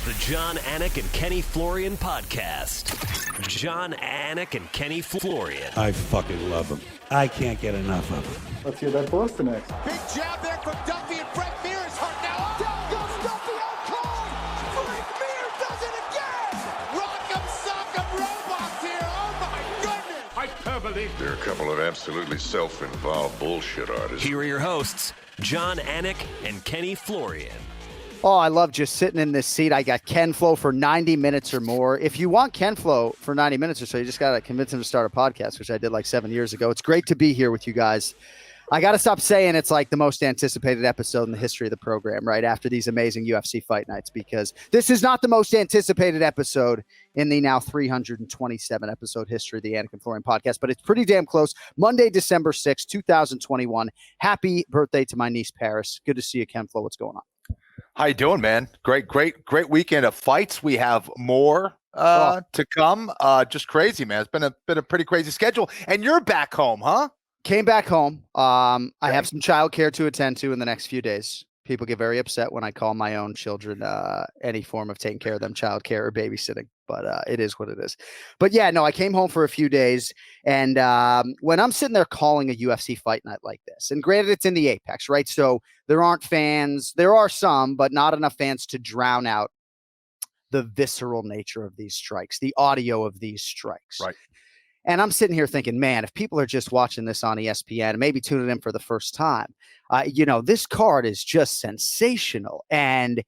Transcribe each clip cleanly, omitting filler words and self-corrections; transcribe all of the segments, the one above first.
The Jon Anik and Kenny Florian podcast. Jon Anik and Kenny Florian. I fucking love them. I can't get enough of them. Let's hear that Boston next. Big jab there from Duffy, and Frank Mir is hurt now. Down goes Duffy, out cold. Frank Mir does it again. Rock'em sock'em robots here. Oh my goodness. Hyperbole. There are a couple of absolutely self-involved bullshit artists. Here are your hosts, Jon Anik and Kenny Florian. Oh, I love just sitting in this seat. I got Ken Flo for 90 minutes or more. If you want Ken Flo for 90 minutes or so, you just got to convince him to start a podcast, which I did like 7 years ago. It's great to be here with you guys. I got to stop saying it's like the most anticipated episode in the history of the program, right after these amazing UFC fight nights, because this is not the most anticipated episode in the now 327 episode history of the Anik and Florian podcast, but it's pretty damn close. Monday, December 6th, 2021. Happy birthday to my niece, Paris. Good to see you, Ken Flo. What's going on? How you doing, man? Great weekend of fights. We have more to come. Just crazy, man. It's been a pretty crazy schedule. And you're back home, huh? Came back home. I have some childcare to attend to in the next few days. People get very upset when I call my own children any form of taking care of them, childcare or babysitting. But it is what it is. But yeah, no, I came home for a few days. And when I'm sitting there calling a UFC fight night like this, and granted it's in the Apex, right? So there aren't fans. There are some, but not enough fans to drown out the visceral nature of these strikes, the audio of these strikes. Right. And I'm sitting here thinking, man, if people are just watching this on ESPN, maybe tuning in for the first time, this card is just sensational. And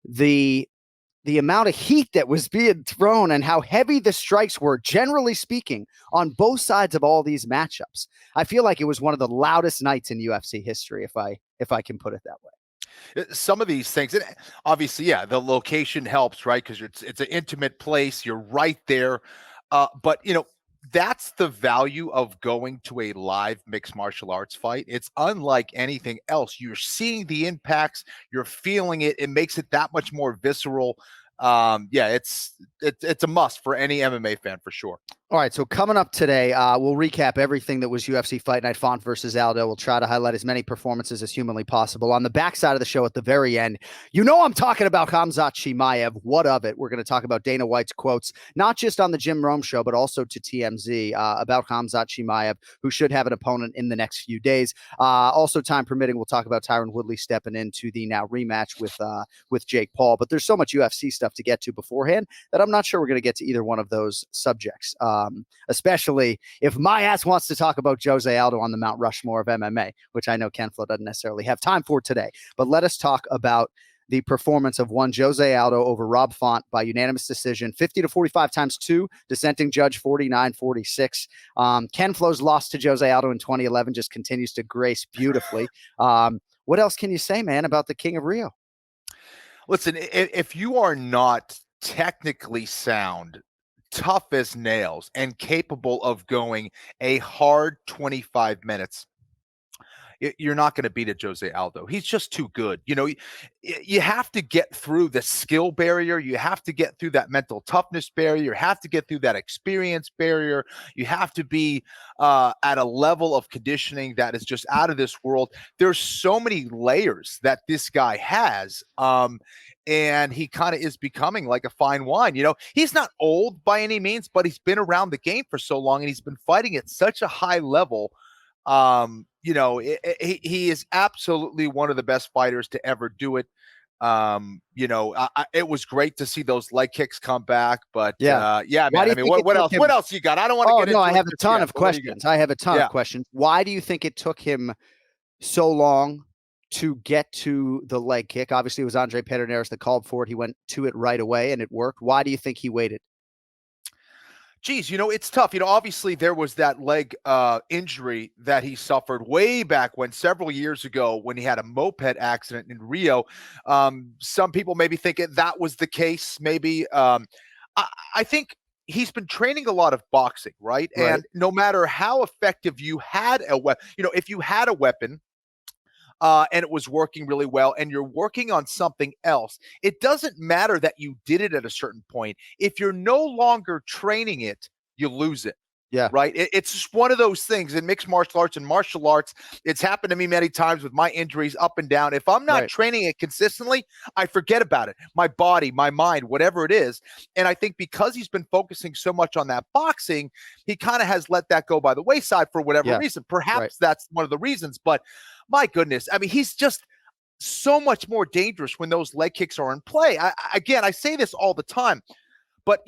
the amount of heat that was being thrown and how heavy the strikes were, generally speaking, on both sides of all these matchups. I feel like it was one of the loudest nights in UFC history, if I can put it that way. Some of these things, and obviously, yeah, the location helps, right? Because it's an intimate place. You're right there. But, that's the value of going to a live mixed martial arts fight. It's unlike anything else. You're seeing the impacts. You're feeling it. It makes it that much more visceral. It's a must for any MMA fan for sure. All right, so coming up today, we'll recap everything that was UFC Fight Night, Font versus Aldo. We'll try to highlight as many performances as humanly possible. On the backside of the show at the very end, I'm talking about Khamzat Chimaev. What of it? We're going to talk about Dana White's quotes, not just on the Jim Rome show, but also to TMZ about Khamzat Chimaev, who should have an opponent in the next few days. Also, time permitting, we'll talk about Tyron Woodley stepping into the now rematch with Jake Paul. But there's so much UFC stuff to get to beforehand that I'm not sure we're going to get to either one of those subjects. Especially if my ass wants to talk about Jose Aldo on the Mount Rushmore of MMA, which I know Ken Flo doesn't necessarily have time for today. But let us talk about the performance of one Jose Aldo over Rob Font by unanimous decision, 50-45 times 2, dissenting judge 49-46. Ken Flo's loss to Jose Aldo in 2011 just continues to grace beautifully. What else can you say, man, about the King of Rio? Listen, if you are not technically sound, tough as nails, and capable of going a hard 25 minutes, you're not going to beat a Jose Aldo. He's just too good. You have to get through the skill barrier. You have to get through that mental toughness barrier. You have to get through that experience barrier. You have to be at a level of conditioning that is just out of this world. There's so many layers that this guy has. And he kind of is becoming like a fine wine. He's not old by any means, but he's been around the game for so long and he's been fighting at such a high level. He is absolutely one of the best fighters to ever do it. It was great to see those leg kicks come back, but man, what else? What else you got? I don't want to get into it. I have a ton of questions. Of questions. Why do you think it took him so long to get to the leg kick? Obviously, it was Andre Pederneiras that called for it. He went to it right away, and it worked. Why do you think he waited? Geez, it's tough. Obviously, there was that leg injury that he suffered way back when, several years ago, when he had a moped accident in Rio. Some people maybe think that was the case. Maybe I think he's been training a lot of boxing, right? And no matter how effective you had a weapon, if you had a weapon, and it was working really well, and you're working on something else, it doesn't matter that you did it at a certain point. If you're no longer training it, you lose it. Yeah. Right. It's just one of those things in mixed martial arts and martial arts. It's happened to me many times with my injuries up and down. If I'm not training it consistently, I forget about it. My body, my mind, whatever it is. And I think because he's been focusing so much on that boxing, he kind of has let that go by the wayside for whatever reason. Perhaps that's one of the reasons. But my goodness, I mean, he's just so much more dangerous when those leg kicks are in play. I say this all the time. But,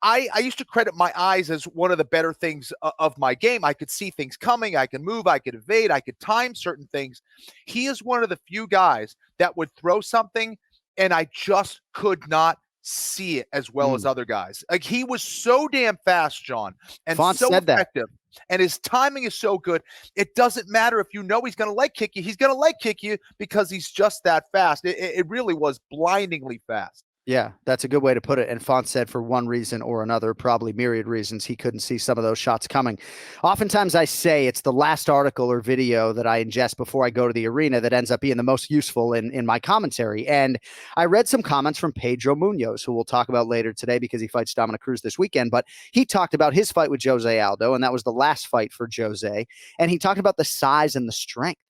I used to credit my eyes as one of the better things of my game. I could see things coming. I could move. I could evade. I could time certain things. He is one of the few guys that would throw something, and I just could not see it as well as other guys. Like, he was so damn fast, John, and so effective. And his timing is so good. It doesn't matter if you know he's going to leg kick you. He's going to leg kick you because he's just that fast. It really was blindingly fast. Yeah, that's a good way to put it. And Font said for one reason or another, probably myriad reasons, he couldn't see some of those shots coming. Oftentimes I say it's the last article or video that I ingest before I go to the arena that ends up being the most useful in my commentary. And I read some comments from Pedro Munoz, who we'll talk about later today because he fights Dominic Cruz this weekend. But he talked about his fight with Jose Aldo, and that was the last fight for Jose. And he talked about the size and the strength.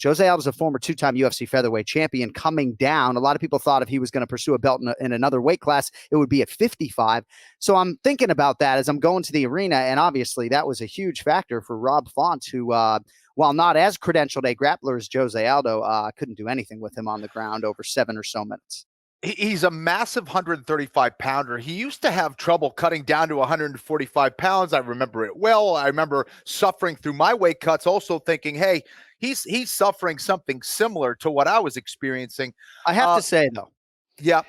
Jose Aldo is a former two-time UFC featherweight champion coming down. A lot of people thought if he was going to pursue a belt in another weight class, it would be at 55. So I'm thinking about that as I'm going to the arena, and obviously that was a huge factor for Rob Font, who, while not as credentialed a grappler as Jose Aldo, couldn't do anything with him on the ground over 7 or so minutes. He's a massive 135-pounder. He used to have trouble cutting down to 145 pounds. I remember it well. I remember suffering through my weight cuts, also thinking, hey, he's suffering something similar to what I was experiencing. I have to say, though. Yeah.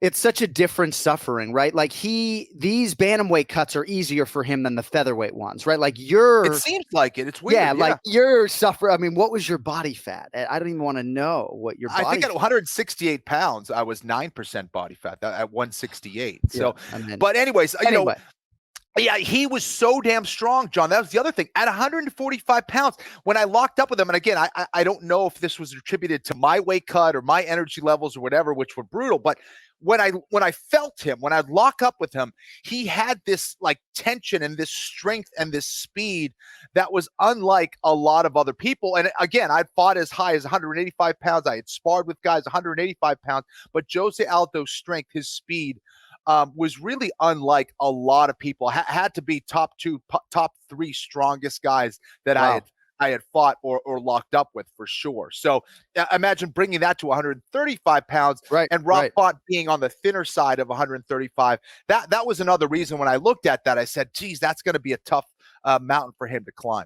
It's such a different suffering, right? Like these bantamweight cuts are easier for him than the featherweight ones, right? Like it seems like it. It's weird. Yeah, like you're suffering. I mean, what was your body fat? I don't even want to know what your body. I think at 168 pounds, I was 9% body fat at 168. So, but anyways, yeah, he was so damn strong, John. That was the other thing. At 145 pounds, when I locked up with him, and again, I don't know if this was attributed to my weight cut or my energy levels or whatever, which were brutal, but when I felt him, when I'd lock up with him, he had this like tension and this strength and this speed that was unlike a lot of other people. And again, I'd fought as high as 185 pounds. I had sparred with guys 185 pounds, but Jose Aldo's strength, his speed, was really unlike a lot of people. Had to be top 3 strongest guys that I had fought or locked up with for sure. So imagine bringing that to 135 pounds, and Rob Font being on the thinner side of 135. That was another reason when I looked at that, I said, geez, that's going to be a tough mountain for him to climb.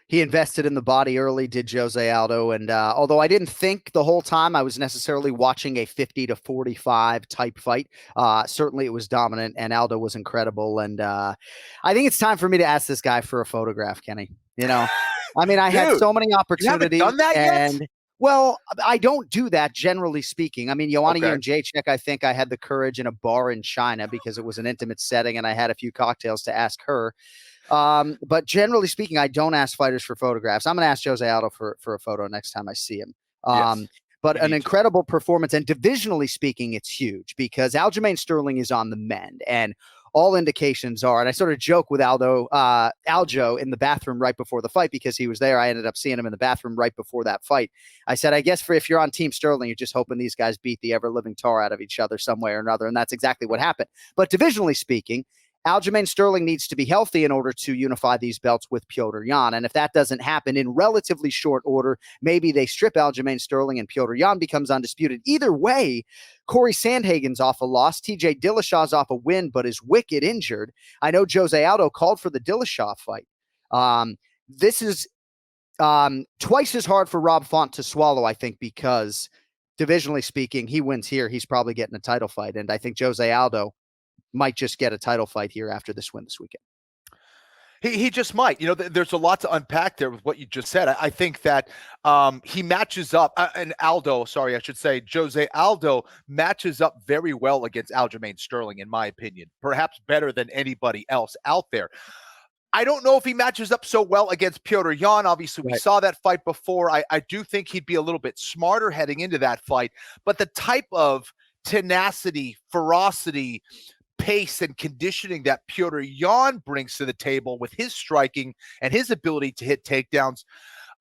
He invested in the body early, did Jose Aldo. And although I didn't think the whole time I was necessarily watching a 50-45 type fight, certainly it was dominant and Aldo was incredible. And I think it's time for me to ask this guy for a photograph, Kenny. I mean, I had so many opportunities. You haven't done that yet? Well, I don't do that, generally speaking. I mean, Joanna Jędrzejczyk, I think I had the courage in a bar in China because it was an intimate setting and I had a few cocktails to ask her. But generally speaking, I don't ask fighters for photographs. I'm going to ask Jose Aldo for a photo next time I see him. But an incredible performance, and divisionally speaking, it's huge because Aljamain Sterling is on the mend, and all indications are, and I sort of joke with Aljo in the bathroom right before the fight because he was there. I ended up seeing him in the bathroom right before that fight. I said, I guess if you're on Team Sterling, you're just hoping these guys beat the ever-living tar out of each other some way or another, and that's exactly what happened. But divisionally speaking, Aljamain Sterling needs to be healthy in order to unify these belts with Petr Yan. And if that doesn't happen in relatively short order, maybe they strip Aljamain Sterling and Petr Yan becomes undisputed. Either way, Corey Sandhagen's off a loss. TJ Dillashaw's off a win, but is wicked injured. I know Jose Aldo called for the Dillashaw fight. This is twice as hard for Rob Font to swallow, I think, because divisionally speaking, he wins here. He's probably getting a title fight. And I think Jose Aldo might just get a title fight here after this win this weekend. He just might. There's a lot to unpack there with what you just said. I think that he matches up, and Jose Aldo matches up very well against Aljamain Sterling, in my opinion, perhaps better than anybody else out there. I don't know if he matches up so well against Petr Yan. Obviously, we saw that fight before. I do think he'd be a little bit smarter heading into that fight, but the type of tenacity, ferocity, pace and conditioning that Petr Yan brings to the table with his striking and his ability to hit takedowns.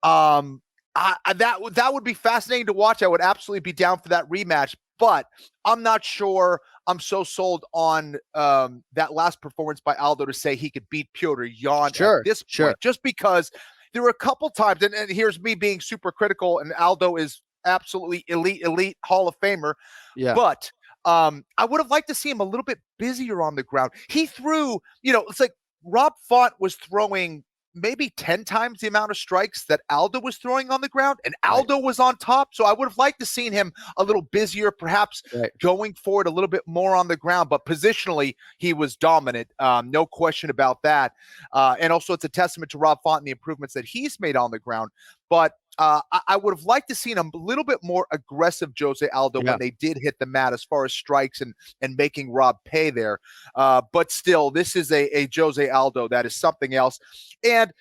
That would be fascinating to watch. I would absolutely be down for that rematch, but I'm not sure I'm so sold on that last performance by Aldo to say he could beat Petr Yan at this point, just because there were a couple times, and here's me being super critical, and Aldo is absolutely elite Hall of Famer. Yeah. But I would have liked to see him a little bit busier on the ground. He threw, it's like Rob Font was throwing maybe 10 times the amount of strikes that Aldo was throwing on the ground, and Aldo was on top. So I would have liked to seen him a little busier, perhaps going forward a little bit more on the ground, but positionally he was dominant. No question about that. And also it's a testament to Rob Font and the improvements that he's made on the ground. But I would have liked to seen a little bit more aggressive Jose Aldo when they did hit the mat as far as strikes and making Rob pay there. But still, this is a Jose Aldo that is something else. And,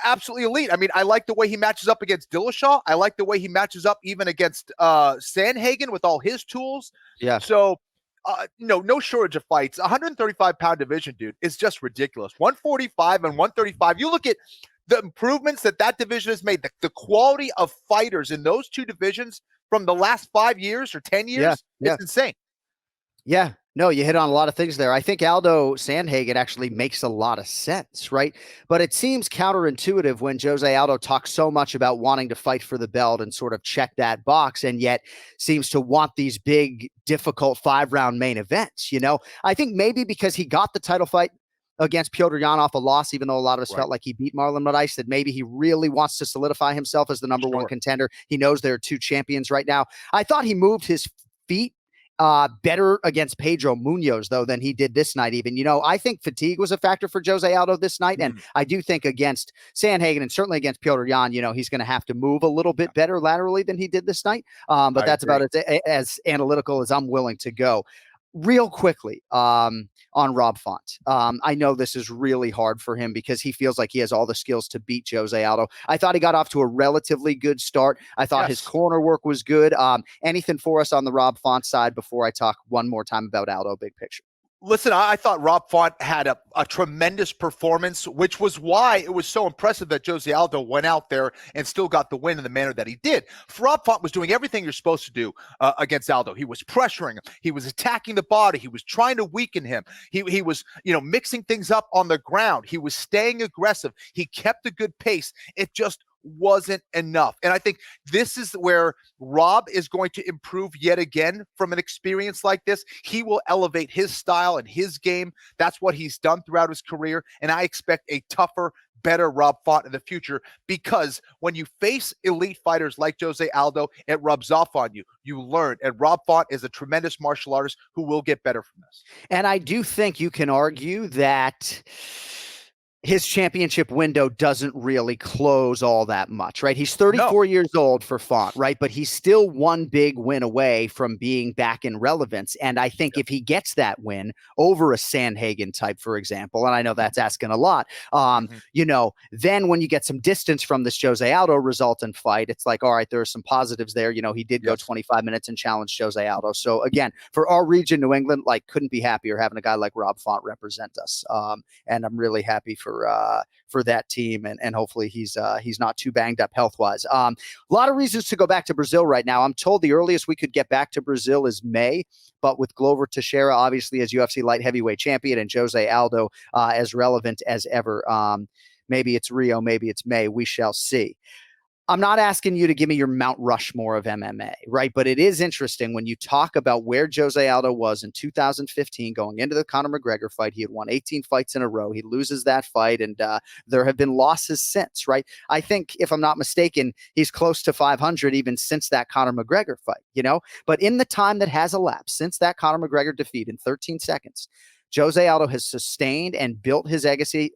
absolutely elite. I mean, I like the way he matches up against Dillashaw. I like the way he matches up even against Sandhagen with all his tools. Yeah. So, no shortage of fights. 135-pound division, dude, is just ridiculous. 145 and 135. You look at the improvements that division has made, the quality of fighters in those two divisions from the last 5 years or 10 years, it's insane. Yeah, no, you hit on a lot of things there. I think Aldo Sandhagen actually makes a lot of sense, right? But it seems counterintuitive when Jose Aldo talks so much about wanting to fight for the belt and sort of check that box, and yet seems to want these big, difficult 5-round main events. I think maybe because he got the title fight against Petr Yan off a loss, even though a lot of us felt like he beat Marlon Moraes, that maybe he really wants to solidify himself as the number one contender. He knows there are two champions right now. I thought he moved his feet better against Pedro Munoz, though, than he did this night even. I think fatigue was a factor for Jose Aldo this night, and I do think against Sandhagen and certainly against Petr Yan, he's going to have to move a little bit better laterally than he did this night. But that's about as analytical as I'm willing to go. Real quickly, on Rob Font. I know this is really hard for him because he feels like he has all the skills to beat Jose Aldo. I thought he got off to a relatively good start. I thought his corner work was good. Anything for us on the Rob Font side before I talk one more time about Aldo big picture? Listen, I thought Rob Font had a tremendous performance, which was why it was so impressive that Jose Aldo went out there and still got the win in the manner that he did. Rob Font was doing everything you're supposed to do against Aldo. He was pressuring him. He was attacking the body. He was trying to weaken him. He was, mixing things up on the ground. He was staying aggressive. He kept a good pace. It just wasn't enough. And I think this is where Rob is going to improve yet again from an experience like this. He will elevate his style and his game. That's what he's done throughout his career. And I expect a tougher, better Rob Font in the future, because when you face elite fighters like Jose Aldo, it rubs off on you. You learn. And Rob Font is a tremendous martial artist who will get better from this. And I do think you can argue that his championship window doesn't really close all that much, right? He's 34 years old for Font, right? But he's still one big win away from being back in relevance. And I think if he gets that win over a Sandhagen type, for example, and I know that's asking a lot, then when you get some distance from this Jose Aldo resultant fight, it's like, all right, there are some positives there. He did go 25 minutes and challenge Jose Aldo. So again, for our region, New England, couldn't be happier having a guy like Rob Font represent us. And I'm really happy for that team, and hopefully he's not too banged up health wise. A lot of reasons to go back to Brazil right now. I'm told the earliest we could get back to Brazil is May, but with Glover Teixeira obviously as UFC light heavyweight champion and Jose Aldo as relevant as ever, maybe it's Rio, maybe it's May. We shall see. I'm not asking you to give me your Mount Rushmore of MMA, right? But it is interesting when you talk about where Jose Aldo was in 2015 going into the Conor McGregor fight. He had won 18 fights in a row. He loses that fight, and there have been losses since, right? I think, if I'm not mistaken, he's close to 500 even since that Conor McGregor fight, But in the time that has elapsed since that Conor McGregor defeat in 13 seconds, Jose Aldo has sustained and built his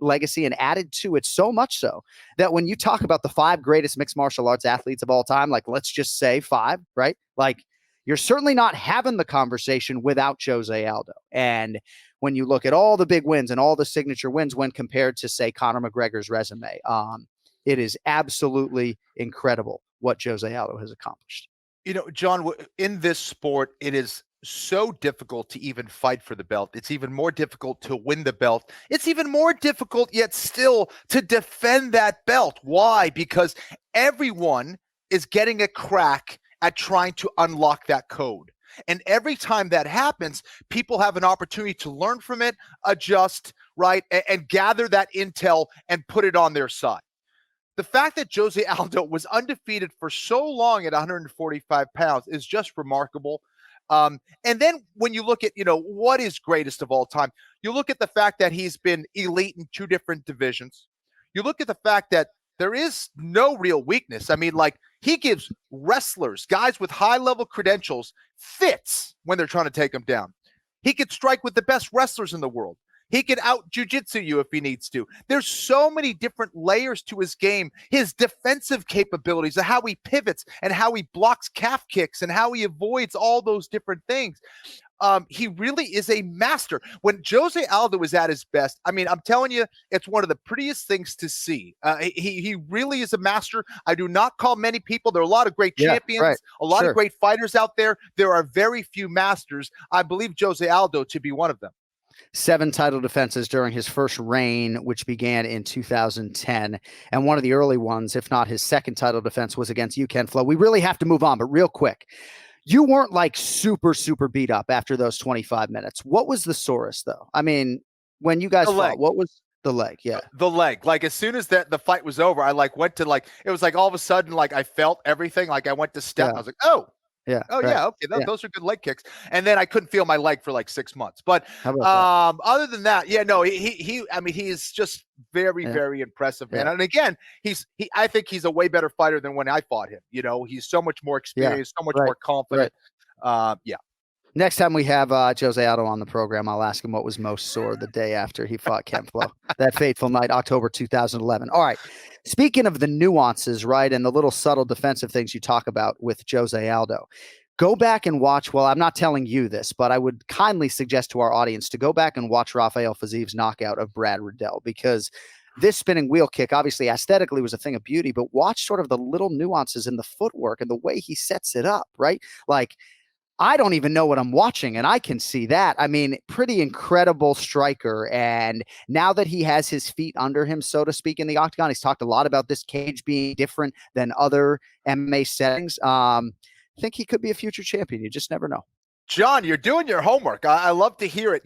legacy and added to it so much so that when you talk about the 5 greatest mixed martial arts athletes of all time, let's just say 5, right? You're certainly not having the conversation without Jose Aldo. And when you look at all the big wins and all the signature wins when compared to, say, Conor McGregor's resume, it is absolutely incredible what Jose Aldo has accomplished. John, in this sport, it is so difficult to even fight for the belt. It's even more difficult to win the belt. It's even more difficult yet still to defend that belt. Why? Because everyone is getting a crack at trying to unlock that code. And every time that happens, people have an opportunity to learn from it, adjust, right, and gather that intel and put it on their side. The fact that Jose Aldo was undefeated for so long at 145 pounds is just remarkable. And then when you look at, what is greatest of all time, you look at the fact that he's been elite in 2 different divisions. You look at the fact that there is no real weakness. I mean, like, he gives wrestlers, guys with high-level credentials, fits when they're trying to take him down. He could strike with the best wrestlers in the world. He could out jiu-jitsu you if he needs to. There's so many different layers to his game. His defensive capabilities, and how he pivots and how he blocks calf kicks and how he avoids all those different things. He really is a master. When Jose Aldo is at his best, I mean, I'm telling you, it's one of the prettiest things to see. He really is a master. I do not call many people. There are a lot of great champions, a lot of great fighters out there. There are very few masters. I believe Jose Aldo to be one of them. 7 title defenses during his first reign, which began in 2010. And one of the early ones, if not his second title defense, was against you, Ken Flo. We really have to move on, but real quick, you weren't like super beat up after those 25 minutes. What was the sorest, though? I mean, when you guys fought, what was the leg? Yeah. The leg. Like, as soon as the fight was over, I went to it was like all of a sudden, like, I felt everything. Like, I went to step. I was like, oh. Yeah. Oh, right. Yeah. Okay. Those are good leg kicks. And then I couldn't feel my leg for like 6 months. But other than that, he is just very impressive, man. And again, I think he's a way better fighter than when I fought him. He's so much more experienced, so much more confident. Next time we have Jose Aldo on the program, I'll ask him what was most sore the day after he fought Ken Flo. That fateful night, October 2011. All right. Speaking of the nuances, right, and the little subtle defensive things you talk about with Jose Aldo, go back and watch. Well, I'm not telling you this, but I would kindly suggest to our audience to go back and watch Rafael Fiziv's knockout of Brad Riddell, because this spinning wheel kick, obviously aesthetically, was a thing of beauty, but watch sort of the little nuances in the footwork and the way he sets it up, right? Like, I don't even know what I'm watching, and I can see that. I mean, pretty incredible striker. And now that he has his feet under him, so to speak, in the octagon, he's talked a lot about this cage being different than other MMA settings. I think he could be a future champion. You just never know. John, you're doing your homework. I love to hear it.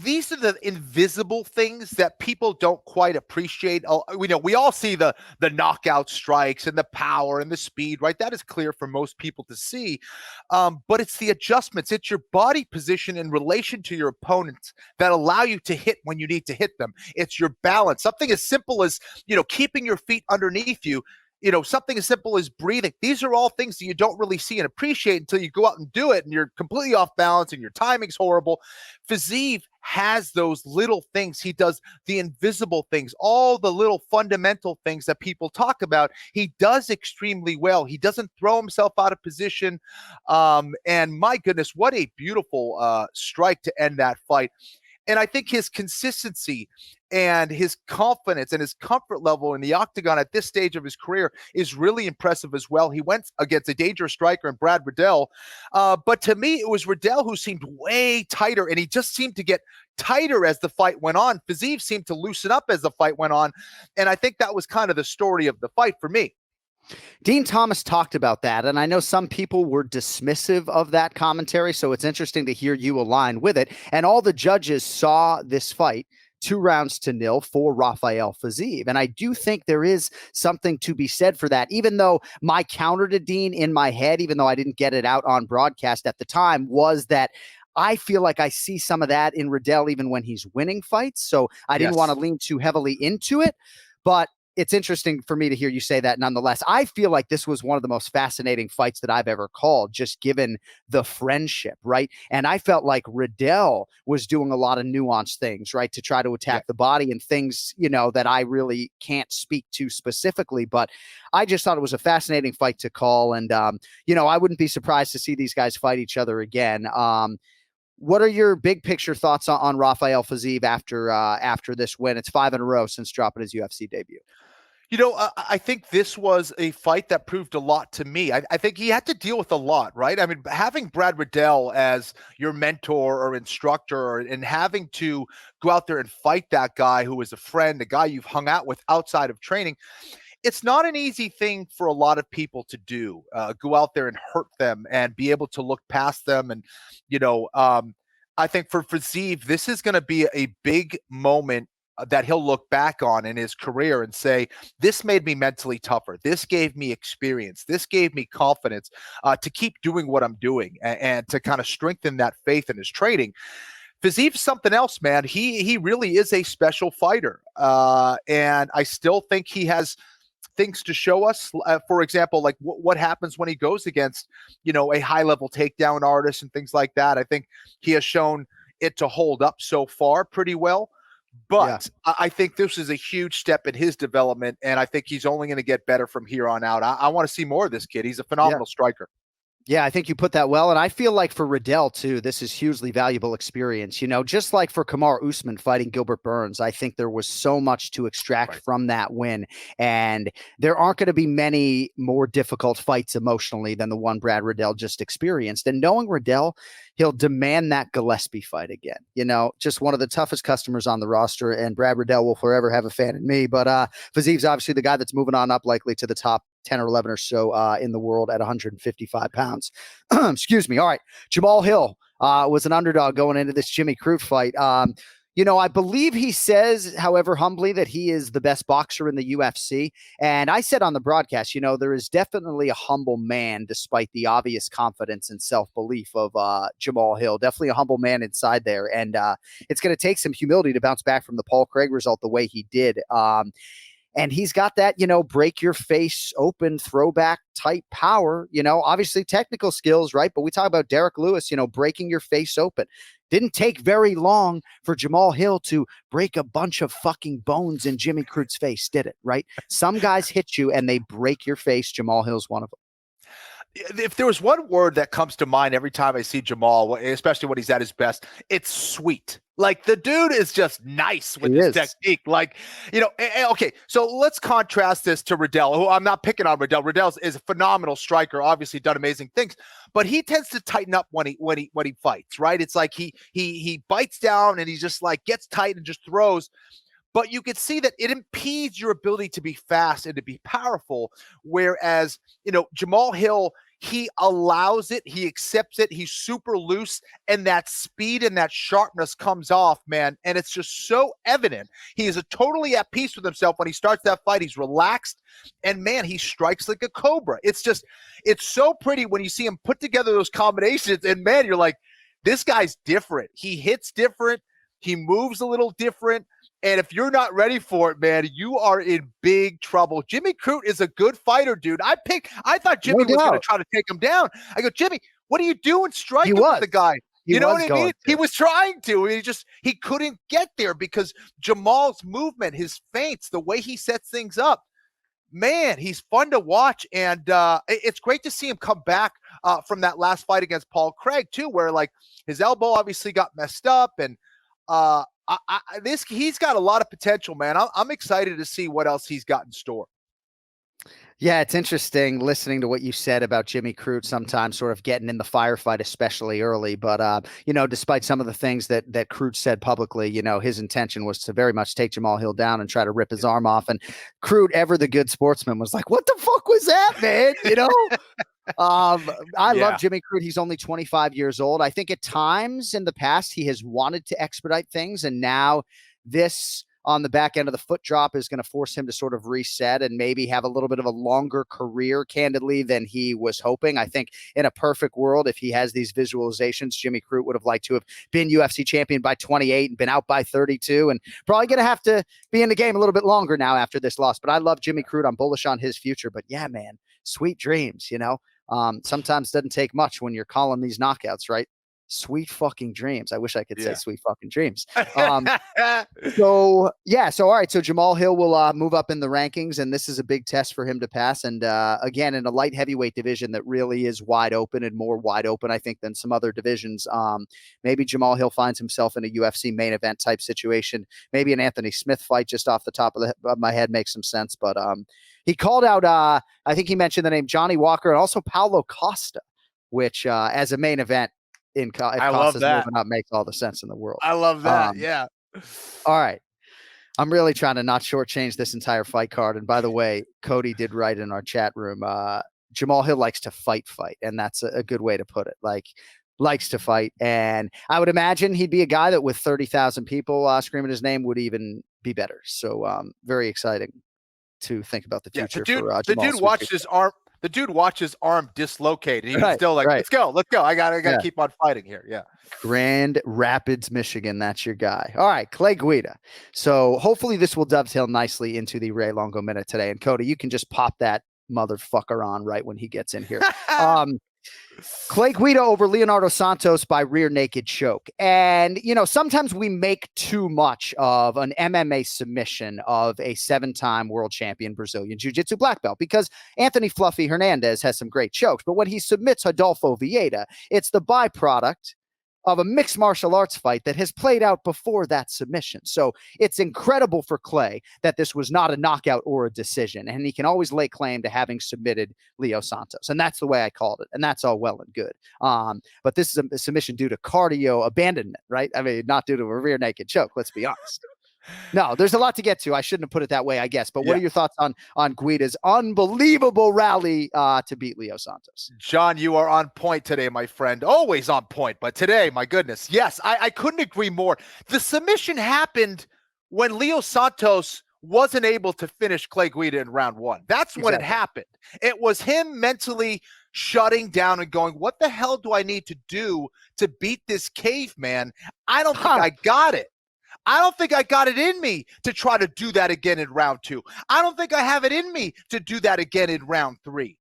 These are the invisible things that people don't quite appreciate. We all see the knockout strikes and the power and the speed, right? That is clear for most people to see. But it's the adjustments. It's your body position in relation to your opponents that allow you to hit when you need to hit them. It's your balance. Something as simple as, keeping your feet underneath you. Something as simple as breathing. These are all things that you don't really see and appreciate until you go out and do it, and you're completely off balance and your timing's horrible. Fiziv has those little things. He does the invisible things, all the little fundamental things that people talk about. He does extremely well. He doesn't throw himself out of position. And my goodness, what a beautiful strike to end that fight. And I think his consistency and his confidence and his comfort level in the octagon at this stage of his career is really impressive as well. He went against a dangerous striker in Brad Riddell. But to me, it was Riddell who seemed way tighter, and he just seemed to get tighter as the fight went on. Fiziv seemed to loosen up as the fight went on. And I think that was kind of the story of the fight for me. Dean Thomas talked about that, and I know some people were dismissive of that commentary, so it's interesting to hear you align with it. And all the judges saw this fight 2-0 for Rafael Fiziv. And I do think there is something to be said for that, even though my counter to Dean in my head, even though I didn't get it out on broadcast at the time, was that I feel like I see some of that in Riddell even when he's winning fights. So I didn't want to lean too heavily into it, but it's interesting for me to hear you say that nonetheless. I feel like this was one of the most fascinating fights that I've ever called, just given the friendship, right? And I felt like Riddell was doing a lot of nuanced things, right, to try to attack the body and things, that I really can't speak to specifically. But I just thought it was a fascinating fight to call. And, I wouldn't be surprised to see these guys fight each other again. What are your big picture thoughts on Rafael Fiziv after this win? It's 5 in a row since dropping his UFC debut. I think this was a fight that proved a lot to me. I think he had to deal with a lot, right? I mean, having Brad Riddell as your mentor or instructor and having to go out there and fight that guy who is a friend, a guy you've hung out with outside of training, it's not an easy thing for a lot of people to do. Go out there and hurt them and be able to look past them. And, I think for Zeev, this is going to be a big moment that he'll look back on in his career and say, this made me mentally tougher. This gave me experience. This gave me confidence to keep doing what I'm doing and to kind of strengthen that faith in his training. Fiziv's something else, man. He really is a special fighter. And I still think he has things to show us. For example, like what happens when he goes against, a high-level takedown artist and things like that. I think he has shown it to hold up so far pretty well. But yeah. I think this is a huge step in his development, and I think he's only going to get better from here on out. I want to see more of this kid. He's a phenomenal striker. Yeah, I think you put that well. And I feel like for Riddell, too, this is hugely valuable experience. Just like for Kamaru Usman fighting Gilbert Burns, I think there was so much to extract from that win. And there aren't going to be many more difficult fights emotionally than the one Brad Riddell just experienced. And knowing Riddell, he'll demand that Gillespie fight again. Just one of the toughest customers on the roster. And Brad Riddell will forever have a fan in me. But Fiziv's obviously the guy that's moving on up likely to the top 10 or 11 or so in the world at 155 pounds. Excuse me. All right. Jamal Hill was an underdog going into this Jimmy Crute fight. I believe he says, however humbly, that he is the best boxer in the UFC. And I said on the broadcast, there is definitely a humble man despite the obvious confidence and self-belief of Jamal Hill. Definitely a humble man inside there. And it's going to take some humility to bounce back from the Paul Craig result the way he did. And he's got that, break your face open throwback type power, obviously technical skills, right? But we talk about Derek Lewis, breaking your face open. Didn't take very long for Jamal Hill to break a bunch of fucking bones in Jimmy Crute's face, did it, right? Some guys hit you and they break your face. Jamal Hill's one of them. If there was one word that comes to mind every time I see Jamal, especially when he's at his best, it's sweet. Like the dude is just nice with his technique. Like, okay, so let's contrast this to Riddell, who I'm not picking on Riddell. Riddell is a phenomenal striker, obviously done amazing things, but he tends to tighten up when he fights, right? It's like he bites down and he just like gets tight and just throws. But you could see that it impedes your ability to be fast and to be powerful. Whereas, Jamal Hill, he allows it, he accepts it, he's super loose, and that speed and that sharpness comes off, man. And it's just so evident. He is totally at peace with himself when he starts that fight. He's relaxed, and man, he strikes like a cobra. It's so pretty when you see him put together those combinations, and man, you're like, this guy's different. He hits different. He moves a little different. And if you're not ready for it, man, you are in big trouble. Jimmy Crute is a good fighter, dude. I thought Jimmy was going to try to take him down. I go, Jimmy, what are you doing striking with the guy? You know what I mean? He was trying to. He couldn't get there because Jamal's movement, his feints, the way he sets things up, man, he's fun to watch. And it's great to see him come back from that last fight against Paul Craig, too, where like his elbow obviously got messed up. And he's got a lot of potential, man. I'm excited to see what else he's got in store. Yeah, it's interesting listening to what you said about Jimmy Crute sometimes sort of getting in the firefight, especially early. But, despite some of the things that Crute said publicly, his intention was to very much take Jamal Hill down and try to rip his arm off. And Crute, ever the good sportsman, was like, what the fuck was that, man? I love Jimmy Crute. He's only 25 years old. I think at times in the past he has wanted to expedite things, and now this on the back end of the foot drop is going to force him to sort of reset and maybe have a little bit of a longer career, candidly, than he was hoping. I think in a perfect world, if he has these visualizations, Jimmy Crute would have liked to have been UFC champion by 28 and been out by 32, and probably going to have to be in the game a little bit longer now after this loss. But I love Jimmy Crute. I'm bullish on his future. But yeah, man, sweet dreams, sometimes doesn't take much when you're calling these knockouts, right? Sweet fucking dreams. I wish I could say Yeah. sweet fucking dreams. So all right. So Jamal Hill will move up in the rankings, and this is a big test for him to pass. And again, in a light heavyweight division that really is wide open and more wide open, I think, than some other divisions. Maybe Jamal Hill finds himself in a UFC main event type situation. Maybe an Anthony Smith fight just off the top of my head makes some sense. But he called out, I think he mentioned the name Johnny Walker and also Paulo Costa, which as a main event, if Costa's moving up, makes all the sense in the world. I love that. Yeah. All right. I'm really trying to not shortchange this entire fight card. And by the way, Cody did write in our chat room, Jamal Hill likes to fight. And that's a good way to put it. Like, likes to fight. And I would imagine he'd be a guy that with 30,000 people screaming his name would even be better. So very exciting to think about the future for the dude watched his arm. The dude watched his arm dislocate, and he was still like, let's go. I gotta keep on fighting here. Yeah. Grand Rapids, Michigan. That's your guy. All right, Clay Guida. So hopefully this will dovetail nicely into the Ray Longo minute today. And Cody, you can just pop that motherfucker on right when he gets in here. Clay Guida over Leonardo Santos by rear naked choke. And, sometimes we make too much of an MMA submission of a 7-time world champion Brazilian Jiu-Jitsu black belt because Anthony Fluffy Hernandez has some great chokes. But when he submits Adolfo Vieira, it's the byproduct of a mixed martial arts fight that has played out before that submission. So it's incredible for Clay that this was not a knockout or a decision, and he can always lay claim to having submitted Leo Santos. And that's the way I called it. And that's all well and good. But this is a submission due to cardio abandonment, right? I mean, not due to a rear naked choke. Let's be honest. No, there's a lot to get to. I shouldn't have put it that way, I guess. But what are your thoughts on Guida's unbelievable rally to beat Leo Santos? John, you are on point today, my friend. Always on point. But today, my goodness. Yes, I couldn't agree more. The submission happened when Leo Santos wasn't able to finish Clay Guida in round 1. That's when it happened. It was him mentally shutting down and going, what the hell do I need to do to beat this caveman? I don't think I got it. I don't think I got it in me to try to do that again in round 2. I don't think I have it in me to do that again in round 3.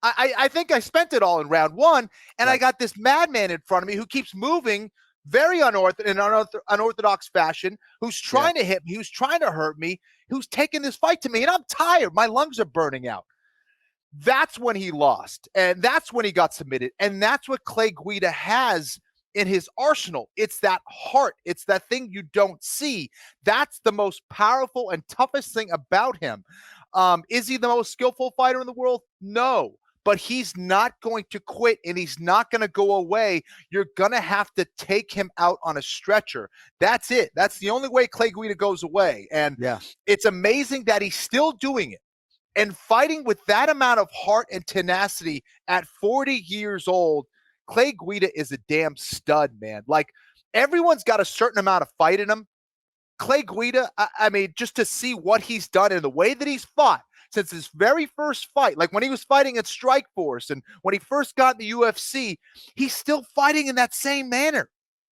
I think I spent it all in round 1, and I got this madman in front of me who keeps moving very unorthodox fashion, who's trying to hit me, who's trying to hurt me, who's taking this fight to me, and I'm tired. My lungs are burning out. That's when he lost, and that's when he got submitted, and that's what Clay Guida has in his arsenal. It's that heart. It's that thing you don't see. That's the most powerful and toughest thing about him. Is he the most skillful fighter in the world? No, but he's not going to quit, and he's not going to go away. You're going to have to take him out on a stretcher. That's it. That's the only way Clay Guida goes away. And it's amazing that he's still doing it and fighting with that amount of heart and tenacity at 40 years old. Clay Guida is a damn stud, man. Like, everyone's got a certain amount of fight in him. Clay Guida, I mean, just to see what he's done and the way that he's fought since his very first fight, like when he was fighting at Strikeforce and when he first got in the UFC, he's still fighting in that same manner.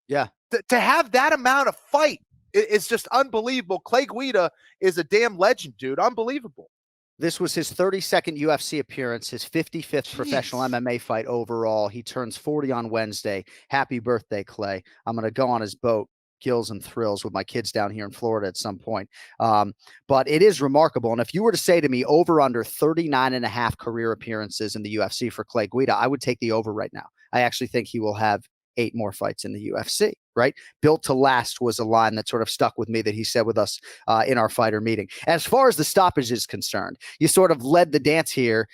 Yeah. To have that amount of fight is just unbelievable. Clay Guida is a damn legend, dude. Unbelievable. This was his 32nd UFC appearance, his 55th professional MMA fight overall. He turns 40 on Wednesday. Happy birthday, Clay. I'm going to go on his boat, Gills and Thrills, with my kids down here in Florida at some point. But it is remarkable. And if you were to say to me over under 39 and a half career appearances in the UFC for Clay Guida, I would take the over right now. I actually think he will have 8 more fights in the UFC, right? Built to last was a line that sort of stuck with me that he said with us in our fighter meeting. As far as the stoppage is concerned, you sort of led the dance here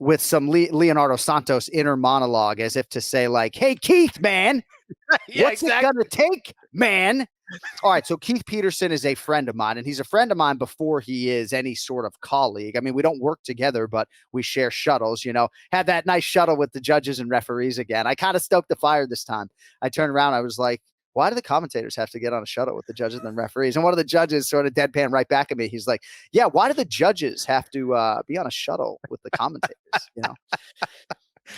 with some Leonardo Santos inner monologue as if to say like, hey, Keith, man, what's it going to take, man? All right, so Keith Peterson is a friend of mine, and he's a friend of mine before he is any sort of colleague. I mean, we don't work together, but we share shuttles, Had that nice shuttle with the judges and referees again. I kind of stoked the fire this time. I turned around, I was like, why do the commentators have to get on a shuttle with the judges and referees? And one of the judges sort of deadpan right back at me. He's like, yeah, why do the judges have to be on a shuttle with the commentators,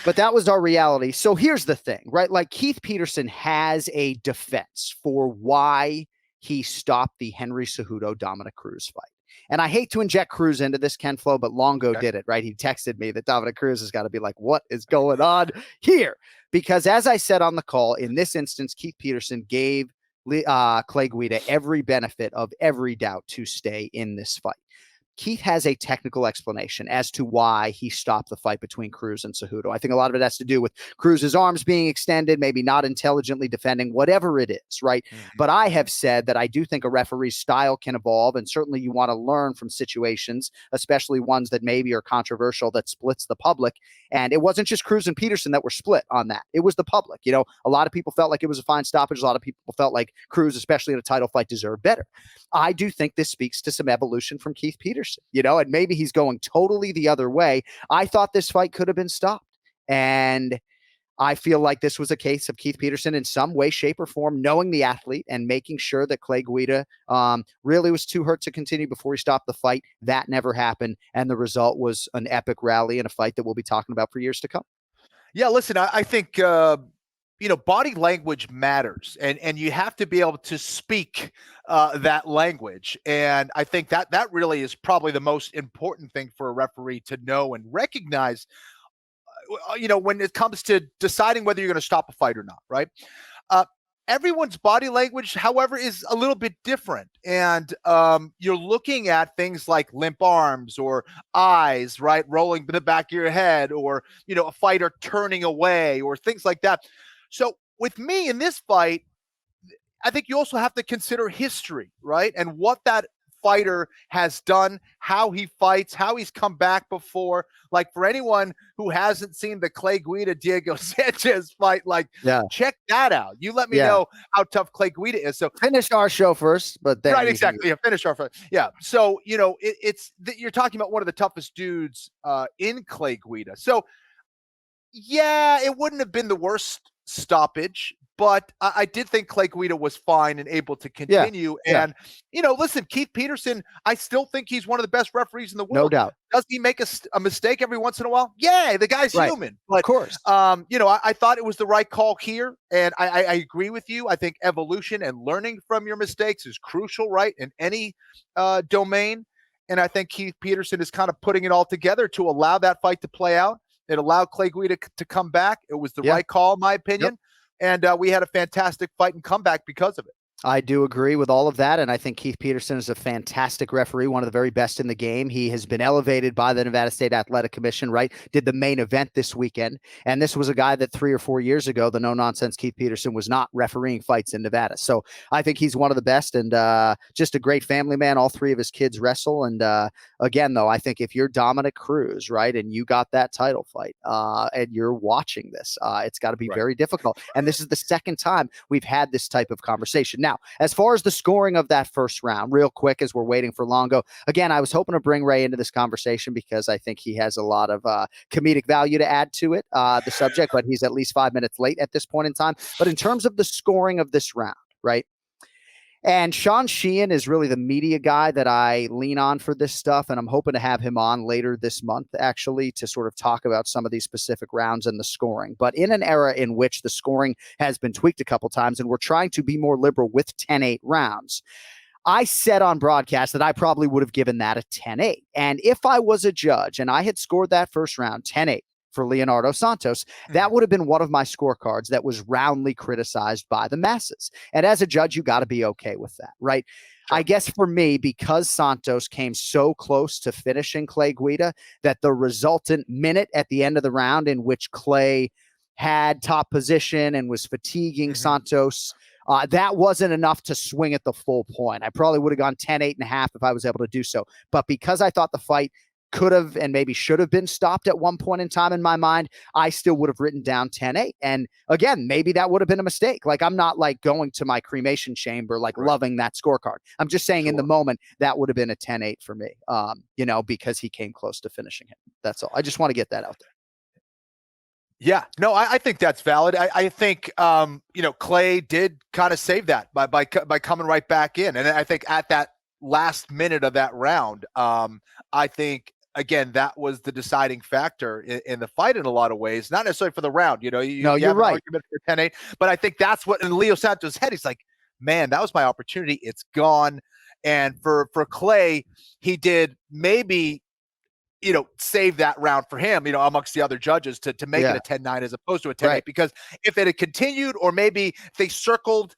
But that was our reality. So here's the thing, right? Like, Keith Peterson has a defense for why he stopped the Henry Cejudo Dominic Cruz fight. And I hate to inject Krause into this, Ken Flo, but Longo did it, right? He texted me that Dominic Cruz has got to be like, what is going on here? Because as I said on the call, in this instance, Keith Peterson gave Clay Guida every benefit of every doubt to stay in this fight. Keith has a technical explanation as to why he stopped the fight between Krause and Cejudo. I think a lot of it has to do with Cruz's arms being extended, maybe not intelligently defending, whatever it is, right? But I have said that I do think a referee's style can evolve, and certainly you want to learn from situations, especially ones that maybe are controversial, that splits the public. And it wasn't just Krause and Peterson that were split on that. It was the public. You know, a lot of people felt like it was a fine stoppage. A lot of people felt like Krause, especially in a title fight, deserved better. I do think this speaks to some evolution from Keith Peterson, you know, and maybe he's going totally the other way. I thought this fight could have been stopped. And I feel like this was a case of Keith Peterson in some way, shape, or form, knowing the athlete and making sure that Clay Guida really was too hurt to continue before he stopped the fight. That never happened. And the result was an epic rally in a fight that we'll be talking about for years to come. Yeah, listen, I think body language matters, and you have to be able to speak that language. And I think that really is probably the most important thing for a referee to know and recognize, when it comes to deciding whether you're going to stop a fight or not, right? Everyone's body language, however, is a little bit different. And you're looking at things like limp arms or eyes, right, rolling to the back of your head, or, a fighter turning away or things like that. So with me in this fight, I think you also have to consider history, right? And what that fighter has done, how he fights, how he's come back before. Like, for anyone who hasn't seen the Clay Guida Diego Sanchez fight, check that out. You let me know how tough Clay Guida is. So finish our show first, but then right, exactly. Yeah, finish our first. Yeah. So, you're talking about one of the toughest dudes in Clay Guida. So yeah, it wouldn't have been the worst stoppage, but I did think Clay Guida was fine and able to continue. Yeah. And, listen, Keith Peterson, I still think he's one of the best referees in the world. No doubt. Does he make a mistake every once in a while? Yeah, the guy's human. But, of course. I thought it was the right call here. And I agree with you. I think evolution and learning from your mistakes is crucial, right, in any domain. And I think Keith Peterson is kind of putting it all together to allow that fight to play out. It allowed Clay Guida to come back. It was the right call, in my opinion. And we had a fantastic fight and comeback because of it. I do agree with all of that, and I think Keith Peterson is a fantastic referee, one of the very best in the game. He has been elevated by the Nevada State Athletic Commission, right? Did the main event this weekend, and this was a guy that 3 or 4 years ago, the no-nonsense Keith Peterson was not refereeing fights in Nevada. So I think he's one of the best, and just a great family man. All 3 of his kids wrestle, and again, though, I think if you're Dominic Cruz, right, and you got that title fight, and you're watching this, it's got to be very difficult. And this is the second time we've had this type of conversation. Now, as far as the scoring of that first round, real quick, as we're waiting for Longo, again, I was hoping to bring Ray into this conversation because I think he has a lot of comedic value to add to it, the subject, but he's at least 5 minutes late at this point in time. But in terms of the scoring of this round, right? And Sean Sheehan is really the media guy that I lean on for this stuff. And I'm hoping to have him on later this month, actually, to sort of talk about some of these specific rounds and the scoring. But in an era in which the scoring has been tweaked a couple times and we're trying to be more liberal with 10-8 rounds, I said on broadcast that I probably would have given that a 10-8. And if I was a judge and I had scored that first round 10-8, for Leonardo Santos, that would have been one of my scorecards that was roundly criticized by the masses. And as a judge, you got to be okay with that, right? Sure. I guess for me, because Santos came so close to finishing Clay Guida, that the resultant minute at the end of the round in which Clay had top position and was fatiguing Santos, that wasn't enough to swing at the full point. I probably would have gone 10-8.5 if I was able to do so. But because I thought the fight could have and maybe should have been stopped at one point in time in my mind, I still would have written down 10-8. And again, maybe that would have been a mistake. Like, I'm not like going to my cremation chamber, like loving that scorecard. I'm just saying in the moment, that would have been a 10-8 for me, because he came close to finishing him. That's all. I just want to get that out there. Yeah, no, I think that's valid. I think, Clay did kind of save that by coming right back in. And I think at that last minute of that round, I think, again, that was the deciding factor in the fight in a lot of ways, not necessarily for the round. You have an argument for 10-8, but I think that's what in Leo Santos' head, he's like, man, that was my opportunity. It's gone. And for Clay, he did maybe, save that round for him, amongst the other judges to make it a 10-9 as opposed to a 10-8, because if it had continued, or maybe if they circled,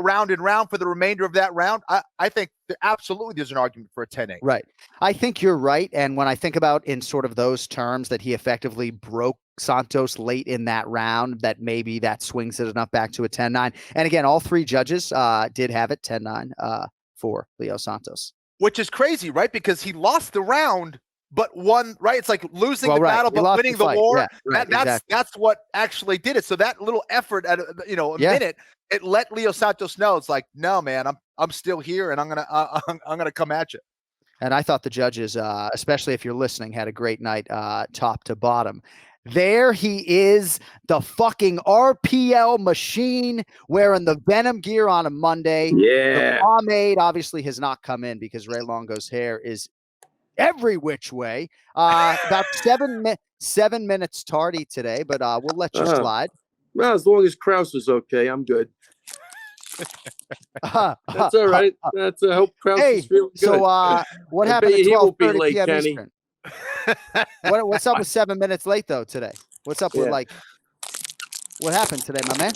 around and round for the remainder of that round, I think absolutely there's an argument for a 10-8. Right. I think you're right. And when I think about in sort of those terms that he effectively broke Santos late in that round, that maybe that swings it enough back to a 10-9. And again, all three judges did have it 10-9 for Leo Santos. Which is crazy, right? Because he lost the round, but won, right? It's like losing the battle, but winning the war. That's what actually did it. So that little effort at a minute, it let Leo Santos know it's like, no, man, I'm still here, and I'm gonna come at you. And I thought the judges, especially if you're listening, had a great night, top to bottom. There he is, the fucking RPL machine, wearing the Venom gear on a Monday. Yeah. The pomade obviously has not come in because Ray Longo's hair is every which way. About 7 minutes tardy today, but we'll let you slide. Well, as long as Krause is okay, I'm good. That's all right. That's I hope Krause is feeling good. So what happened at 12:30 p.m. Kenny. Eastern? What's up with 7 minutes late though today? What's up with what happened today, my man?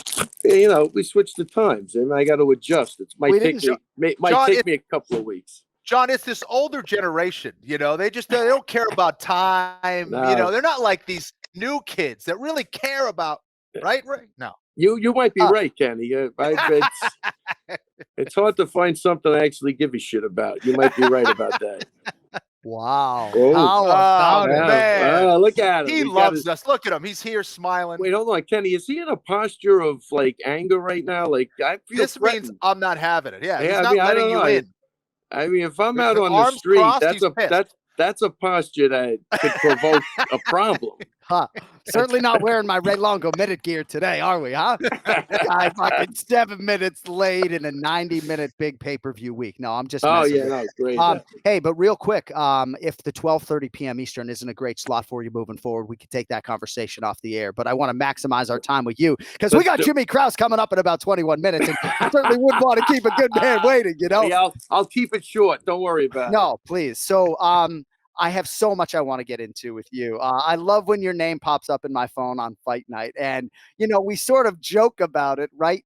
We switched the times, and I got to adjust. It might take me a couple of weeks. John, it's this older generation. They don't care about time. No. They're not like these new kids that really care about right. No. You might be right, Kenny. It's hard to find something I actually give a shit about. You might be right about that. Wow. Oh, man. Look at him. He loves us. Look at him. He's here smiling. Wait, hold on, Kenny. Is he in a posture of anger right now? I feel this threatened. means I'm not having it. Yeah, he's I not letting you in. I mean, if I'm out on the street, crossed, that's a posture that could provoke a problem. Certainly not wearing my Ray Longo minute gear today, are we, huh? I fucking 7 minutes late in a 90-minute big pay-per-view week. No, I'm just great. Hey, but real quick, if the 12:30 p.m. Eastern isn't a great slot for you moving forward, we could take that conversation off the air. But I want to maximize our time with you because we got Jimmy Krause coming up in about 21 minutes, and I certainly wouldn't want to keep a good man waiting, Yeah, I'll keep it short. Don't worry about it. No, please. So, I have so much I want to get into with you. I love when your name pops up in my phone on fight night. And, we sort of joke about it, right?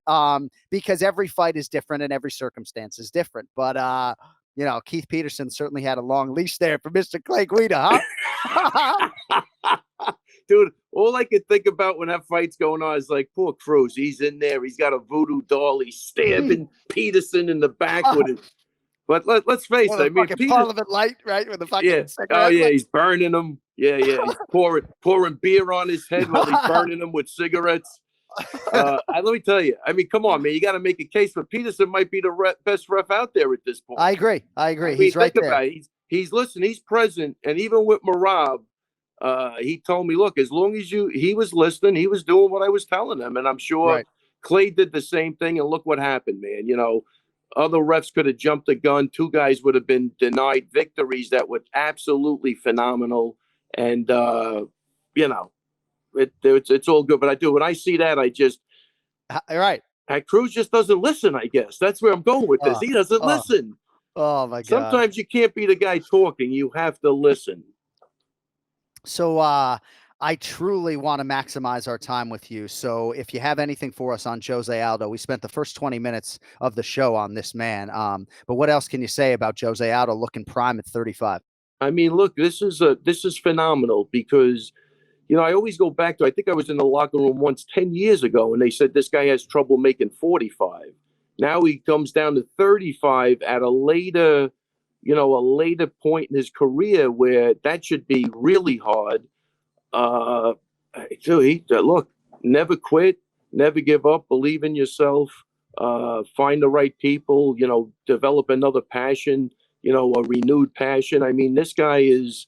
Because every fight is different and every circumstance is different. But, Keith Peterson certainly had a long leash there for Mr. Clay Guida, huh? Dude, all I could think about when that fight's going on is poor Krause. He's in there. He's got a voodoo doll. He's stabbing Peterson in the back with it. But let's face it. I mean, Parliament light, right? With the fucking he's burning them. Yeah. He's pouring beer on his head while he's burning them with cigarettes. Let me tell you. I mean, come on, man. You got to make a case. But Peterson might be the best ref out there at this point. I agree. I mean, he's right there. About it. He's listening. He's present. And even with Marab, he told me, look, as long as he was listening, he was doing what I was telling him. And I'm sure Clay did the same thing. And look what happened, man. Other refs could have jumped the gun. Two guys would have been denied victories that were absolutely phenomenal. And, it's all good. But I do. When I see that, I just – right. Krause just doesn't listen, I guess. That's where I'm going with this. He doesn't listen. Oh, my God. Sometimes you can't be the guy talking. You have to listen. So I truly want to maximize our time with you. So if you have anything for us on Jose Aldo, we spent the first 20 minutes of the show on this man. But what else can you say about Jose Aldo looking prime at 35? I mean, look, this is phenomenal because, I always go back to, I think I was in the locker room once 10 years ago, and they said this guy has trouble making 45. Now he comes down to 35 at a later point in his career where that should be really hard. Look, never quit, never give up, believe in yourself, find the right people, develop another passion, a renewed passion. I mean, this guy is,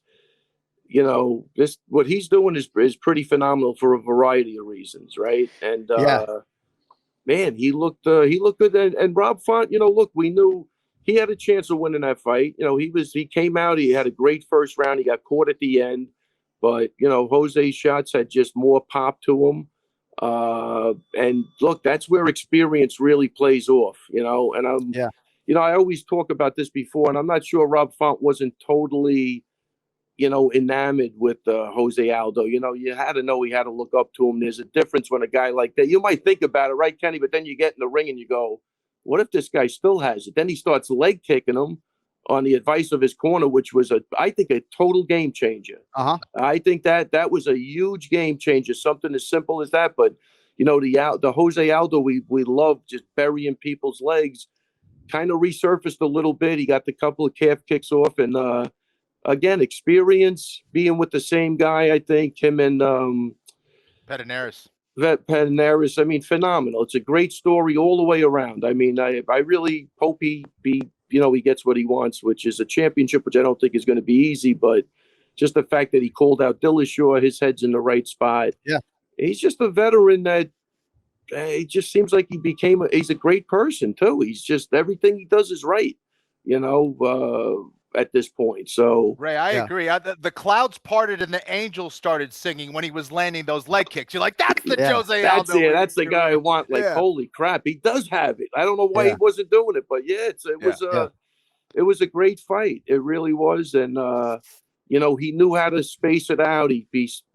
what he's doing is pretty phenomenal for a variety of reasons. Right. And, man, he looked good. And Rob Font, look, we knew he had a chance of winning that fight. He came out, he had a great first round. He got caught at the end. But, Jose's shots had just more pop to him. And look, that's where experience really plays off, and I always talk about this before, and I'm not sure Rob Font wasn't totally, enamored with Jose Aldo. You had to know he had to look up to him. There's a difference when a guy like that, you might think about it, right, Kenny? But then you get in the ring and you go, what if this guy still has it? Then he starts leg kicking him on the advice of his corner, which was, I think, a total game changer. I think that was a huge game changer, something as simple as that. But, the Jose Aldo we love just burying people's legs kind of resurfaced a little bit. He got the couple of calf kicks off, and again, experience being with the same guy. I think him and Pederneiras. Pederneiras. I mean, phenomenal. It's a great story all the way around. I mean, I really hope he gets what he wants, which is a championship, which I don't think is going to be easy. But just the fact that he called out Dillashaw, his head's in the right spot. Yeah, he's just a veteran that. It just seems like he's a great person too. He's just, everything he does is right, at this point. So Ray, I agree. The clouds parted and the angels started singing when he was landing those leg kicks. You're like, that's the Jose Aldo. That's the guy I want. Like, holy crap, he does have it. I don't know why he wasn't doing it, but it was a great fight. It really was. And, he knew how to space it out.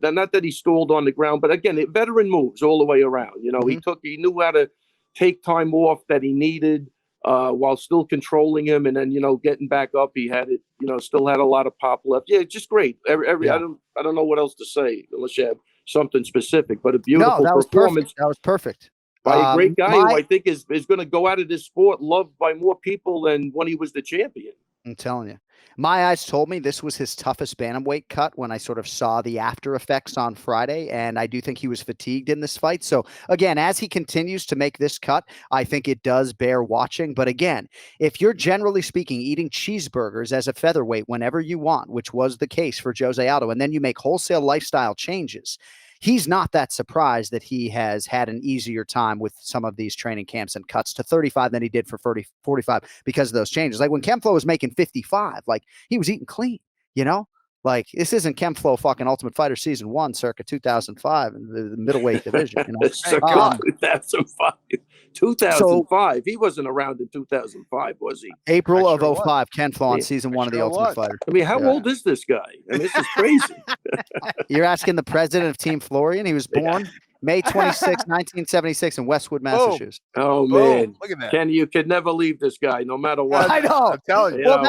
Not that he stalled on the ground, but again, veteran moves all the way around. He knew how to take time off that he needed while still controlling him, and then getting back up. He had it. Still had a lot of pop left. Yeah, just great. I don't know what else to say unless you have something specific. But a beautiful performance. That was perfect. By a great guy who I think is going to go out of this sport loved by more people than when he was the champion. I'm telling you. My eyes told me this was his toughest bantamweight cut when I sort of saw the after effects on Friday, and I do think he was fatigued in this fight. So again, as he continues to make this cut, I think it does bear watching. But again, if you're generally speaking eating cheeseburgers as a featherweight whenever you want, which was the case for Jose Aldo, and then you make wholesale lifestyle changes, he's not that surprised that he has had an easier time with some of these training camps and cuts to 35 than he did for 45 because of those changes. Like when Kemflo was making 55, like he was eating clean, Like this isn't Kemflo fucking Ultimate Fighter season 1 circa 2005 in the middleweight division. Circa 2005. 2005. He wasn't around in 2005, was he? April of 05, Kemflo on season 1 of the Ultimate Fighter. I mean, how old is this guy? I mean, this is crazy. You're asking the president of Team Florian. He was born May 26, 1976 in Westwood, Massachusetts. Oh, man. Look at that. Kenny, you could never leave this guy, no matter what. I know. I'm telling you. Well,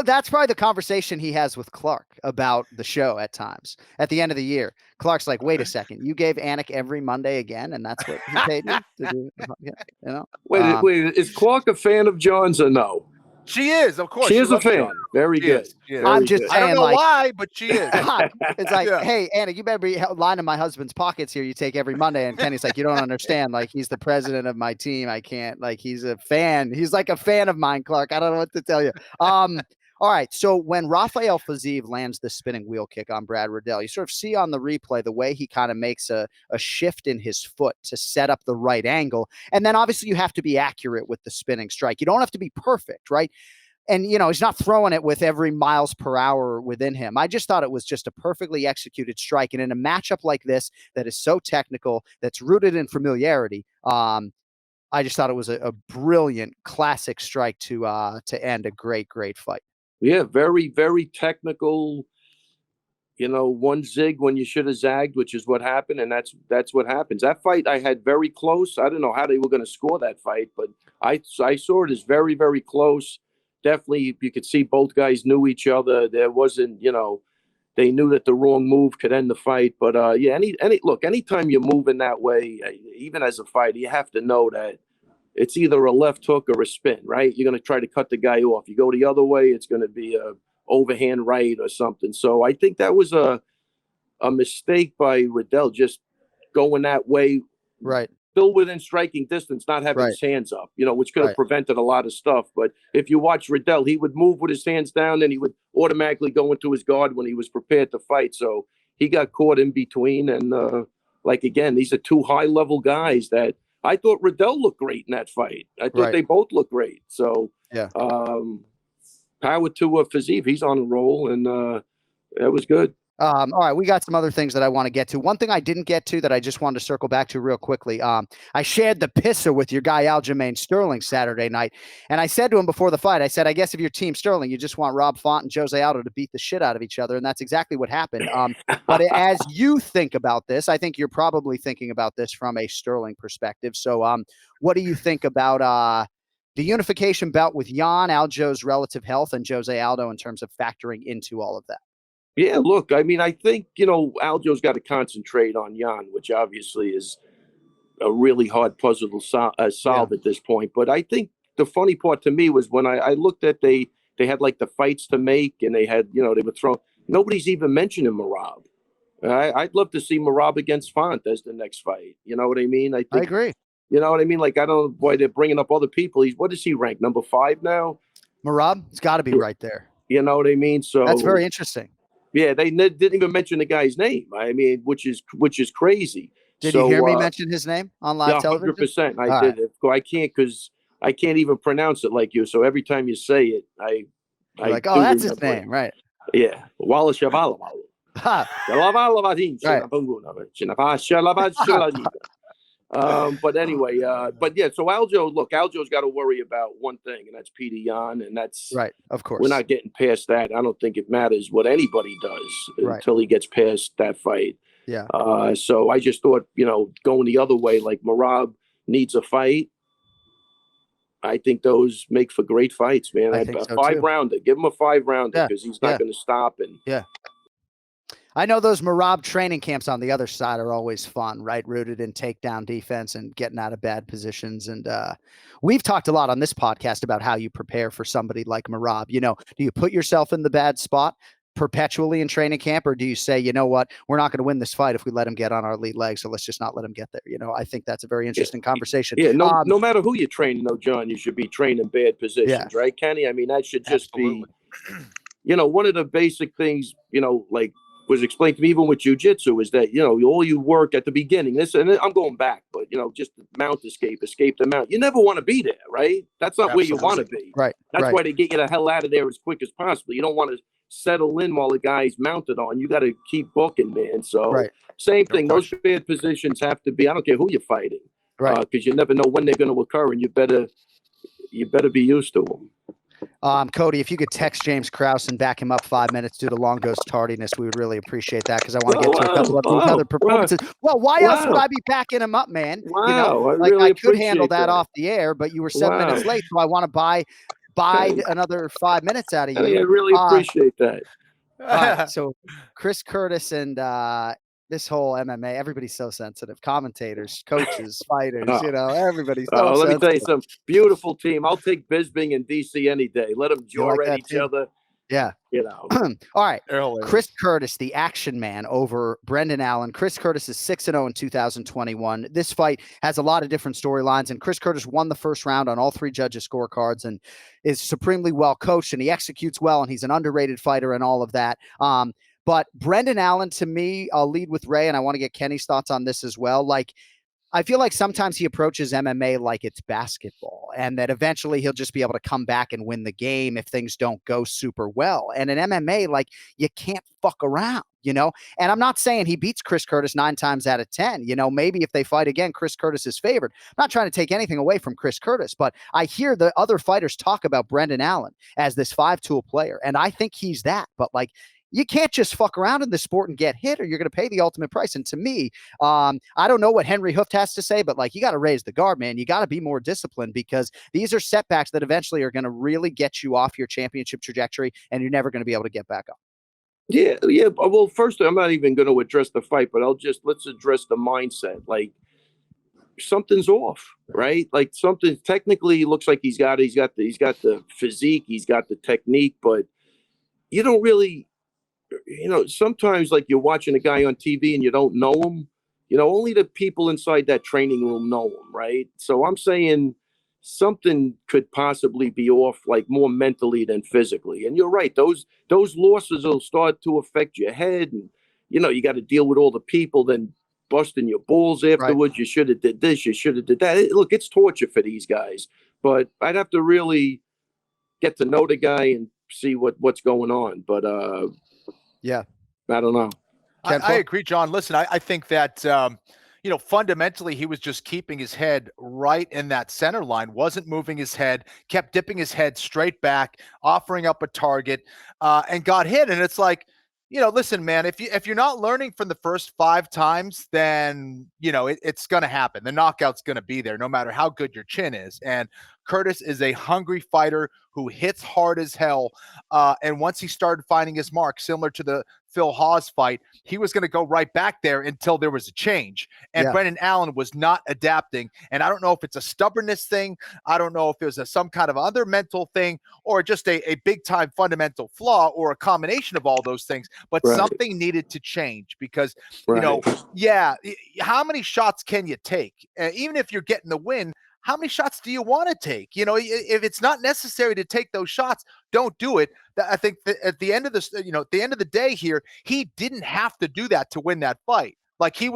that's probably the conversation he has with Clark about the show at times. At the end of the year, Clark's like, wait a second. You gave Anik every Monday again, and that's what he paid me to do? Wait, is Clark a fan of John's or no? She is, of course. She is a fan. Very good. I'm just saying, I don't know why, but she is. It's like, hey, Anna, you better be lining my husband's pockets here. You take every Monday. And Kenny's like, you don't understand. Like, he's the president of my team. I can't. Like, he's a fan. He's like a fan of mine, Clark. I don't know what to tell you. All right. So when Rafael Fiziev lands the spinning wheel kick on Brad Riddell, you sort of see on the replay the way he kind of makes a shift in his foot to set up the right angle. And then obviously you have to be accurate with the spinning strike. You don't have to be perfect, right? And, he's not throwing it with every miles per hour within him. I just thought it was just a perfectly executed strike. And in a matchup like this that is so technical, that's rooted in familiarity, I just thought it was a brilliant classic strike to end a great, great fight. Yeah, very, very technical, one zig when you should have zagged, which is what happened. And that's what happens. That fight I had very close. I don't know how they were going to score that fight, but I saw it as very, very close. Definitely, you could see both guys knew each other. There wasn't, they knew that the wrong move could end the fight. But anytime you're moving that way, even as a fighter, you have to know that it's either a left hook or a spin, right? You're going to try to cut the guy off. You go the other way, it's going to be a overhand right or something. So I think that was a mistake by Riddell, just going that way. Right. Still within striking distance, not having his hands up, which could have prevented a lot of stuff. But if you watch Riddell, he would move with his hands down, and he would automatically go into his guard when he was prepared to fight. So he got caught in between. And again, these are two high-level guys that I thought Riddell looked great in that fight. I thought they both looked great. So power to Fiziev. He's on a roll, and that was good. All right, we got some other things that I want to get to. One thing I didn't get to that I just wanted to circle back to real quickly. I shared the pisser with your guy Aljamain Sterling Saturday night, and I said to him before the fight, I said, I guess if you're Team Sterling, you just want Rob Font and Jose Aldo to beat the shit out of each other, and that's exactly what happened. But as you think about this, I think you're probably thinking about this from a Sterling perspective. So what do you think about the unification bout with Jan, Aljo's relative health, and Jose Aldo in terms of factoring into all of that? Yeah, look, I mean, I think, Aljo's got to concentrate on Jan, which obviously is a really hard puzzle to solve at this point. But I think the funny part to me was when I looked at they had like the fights to make, and they had, they were throwing. Nobody's even mentioning Marab. I'd love to see Marab against Font as the next fight. You know what I mean? I agree. You know what I mean? Like, I don't know why they're bringing up other people. What is he ranked? Number 5 now? Marab? It's got to be right there. You know what I mean? So that's very interesting. Yeah, they didn't even mention the guy's name. I mean, which is crazy. Did you hear me mention his name on live television? 100%. I did. I can't because I can't even pronounce it like you. So every time you say it, I like, oh, that's his name, right? Yeah, Walla Shavala. But anyway, but yeah, so Aljo's got to worry about one thing, and that's Peter Yan, and that's right. Of course, we're not getting past that. I don't think it matters what anybody does until he gets past that fight. Yeah. So I just thought, going the other way, like Marab needs a fight. I think those make for great fights, man. I think so, 5-rounder. Give him a 5-rounder because he's not going to stop. And I know those Marab training camps on the other side are always fun, right? Rooted in takedown defense and getting out of bad positions. And we've talked a lot on this podcast about how you prepare for somebody like Marab. Do you put yourself in the bad spot perpetually in training camp, or do you say, you know what, we're not going to win this fight if we let him get on our lead leg, so let's just not let him get there? I think that's a very interesting conversation. Yeah, no matter who you're training, John, you should be trained in bad positions, right, Kenny? I mean, that should just be, one of the basic things, like was explained to me even with jiu-jitsu is that, all you work at the beginning, and I'm going back, but, just the mount escape the mount. You never want to be there, right? That's not where you want to be. Right. That's why they get you the hell out of there as quick as possible. You don't want to settle in while the guy's mounted on. You got to keep booking, man. So same thing. Those bad positions have to be, I don't care who you're fighting, because you never know when they're going to occur, and you better be used to them. Cody, if you could text James Krause and back him up 5 minutes due to Longo's tardiness, we would really appreciate that, because I want to get to a couple of these other performances. Well, why else would I be backing him up, man? I could handle that off the air, but you were 7 minutes late, so I want to buy another 5 minutes out of you. I really appreciate that. So Chris Curtis and this whole MMA, everybody's so sensitive. Commentators, coaches, fighters, everybody's so sensitive. Let me tell you some beautiful team. I'll take Bisbing and DC any day. Let them jaw at each other. Yeah. All right. Chris Curtis, the action man, over Brendan Allen. Chris Curtis is 6-0 in 2021. This fight has a lot of different storylines, and Chris Curtis won the first round on all 3 judges' scorecards and is supremely well coached, and he executes well, and he's an underrated fighter and all of that. But Brendan Allen, to me, I'll lead with Ray, and I want to get Kenny's thoughts on this as well. Like, I feel like sometimes he approaches MMA like it's basketball, and that eventually he'll just be able to come back and win the game if things don't go super well. And in MMA, like, you can't fuck around, And I'm not saying he beats Chris Curtis 9 times out of 10. Maybe if they fight again, Chris Curtis is favored. I'm not trying to take anything away from Chris Curtis, but I hear the other fighters talk about Brendan Allen as this 5-tool player, and I think he's that. But, like, you can't just fuck around in this sport and get hit, or you're going to pay the ultimate price. And to me, I don't know what Henry Hooft has to say, but, like, you got to raise the guard, man. You got to be more disciplined, because these are setbacks that eventually are going to really get you off your championship trajectory, and you're never going to be able to get back up. Yeah. Well, first, I'm not even going to address the fight, but let's address the mindset. Like, something's off, right? Like, something technically looks like he's got the physique, he's got the technique, but you don't really. Sometimes, like, you're watching a guy on TV and you don't know him. Only the people inside that training room know him, right? So I'm saying something could possibly be off, like, more mentally than physically. And you're right; those losses will start to affect your head, and you got to deal with all the people then busting your balls afterwards. Right. You should have did this. You should have did that. Look, it's torture for these guys. But I'd have to really get to know the guy and see what's going on. But I don't know. I agree, John. Listen, I think that, fundamentally he was just keeping his head right in that center line, wasn't moving his head, kept dipping his head straight back, offering up a target, and got hit. And it's like, listen, man, if you're not learning from the first 5 times, then, it's going to happen. The knockout's going to be there no matter how good your chin is. And Curtis is a hungry fighter who hits hard as hell. And once he started finding his mark, similar to the Phil Hawes fight, he was going to go right back there until there was a change. And Brendan Allen was not adapting. And I don't know if it's a stubbornness thing. I don't know if it was some kind of other mental thing or just a big time fundamental flaw or a combination of all those things. But something needed to change because, how many shots can you take? Even if you're getting the win, how many shots do you want to take? If it's not necessary to take those shots, don't do it. I think that at the end of this, at the end of the day here, he didn't have to do that to win that fight. Like he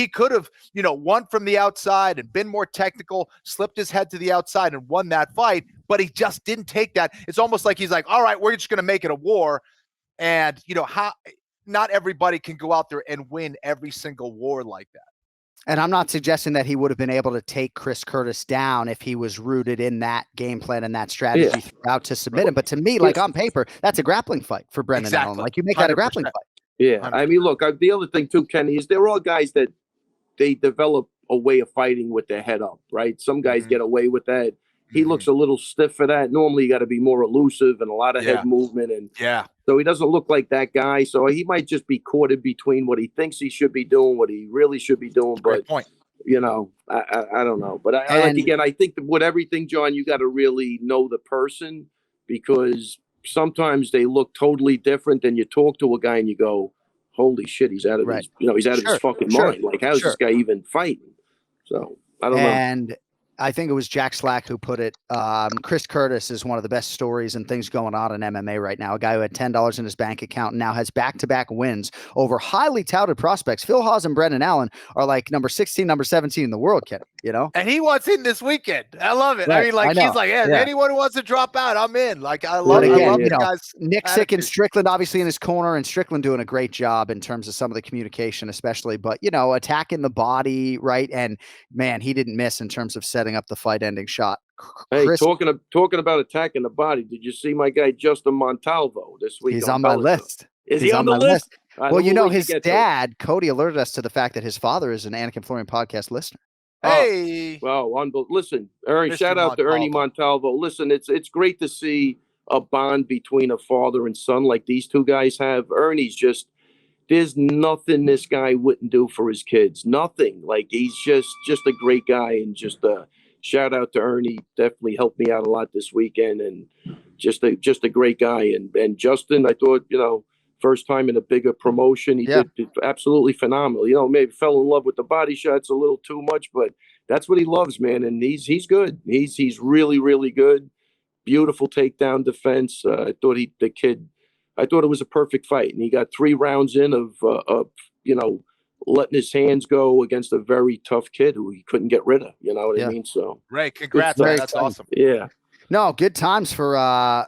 could have, won from the outside and been more technical, slipped his head to the outside and won that fight, but he just didn't take that. It's almost like he's like, all right, we're just going to make it a war. And, not everybody can go out there and win every single war like that. And I'm not suggesting that he would have been able to take Chris Curtis down if he was rooted in that game plan and that strategy throughout to submit him. But to me, like on paper, that's a grappling fight for Brendan Allen. Like you make that a grappling fight. Yeah. 100%. I mean, look, the other thing too, Kenny, is they're all guys that they develop a way of fighting with their head up, right? Some guys get away with that. He looks a little stiff for that. Normally, you got to be more elusive and a lot of head movement. And so he doesn't look like that guy. So he might just be caught in between what he thinks he should be doing, what he really should be doing. But, I don't know. But I think that with everything, John, you got to really know the person because sometimes they look totally different. Then you talk to a guy and you go, holy shit, he's out of his, he's out of his fucking mind. Like, how's this guy even fighting? So I don't know. And I think it was Jack Slack who put it. Chris Curtis is one of the best stories and things going on in MMA right now. A guy who had $10 in his bank account and now has back-to-back wins over highly touted prospects. Phil Hawes and Brendan Allen are like number 16, number 17 in the world, Ken. And he wants in this weekend. I love it. Right. I mean, like he's like, anyone who wants to drop out, I'm in. Like I love the guys. Nick Sick and Strickland obviously in his corner, and Strickland doing a great job in terms of some of the communication, especially. But attacking the body, right? And man, he didn't miss in terms of setting up the fight-ending shot. Hey, talking about attacking the body, did you see my guy Justin Montalvo this week? He's on my list. Is he on the list? Well, his dad, Cody, alerted us to the fact that his father is an AnikFlorianPodcast listener. Hey, well, listen, Ernie, shout out to Ernie Montalvo. Listen, it's great to see a bond between a father and son like these two guys have. Ernie's there's nothing this guy wouldn't do for his kids. Nothing. Like he's just a great guy, and just shout out to Ernie. Definitely helped me out a lot this weekend, and just a great guy. And Justin, I thought, first time in a bigger promotion, he did absolutely phenomenal. Maybe fell in love with the body shots a little too much, but that's what he loves, man. And he's good. He's really, really good. Beautiful takedown defense. I thought it was a perfect fight, and he got 3 rounds in of letting his hands go against a very tough kid who he couldn't get rid of. You know what I mean? So, Ray, congrats, man. That's awesome. Yeah. No, good times for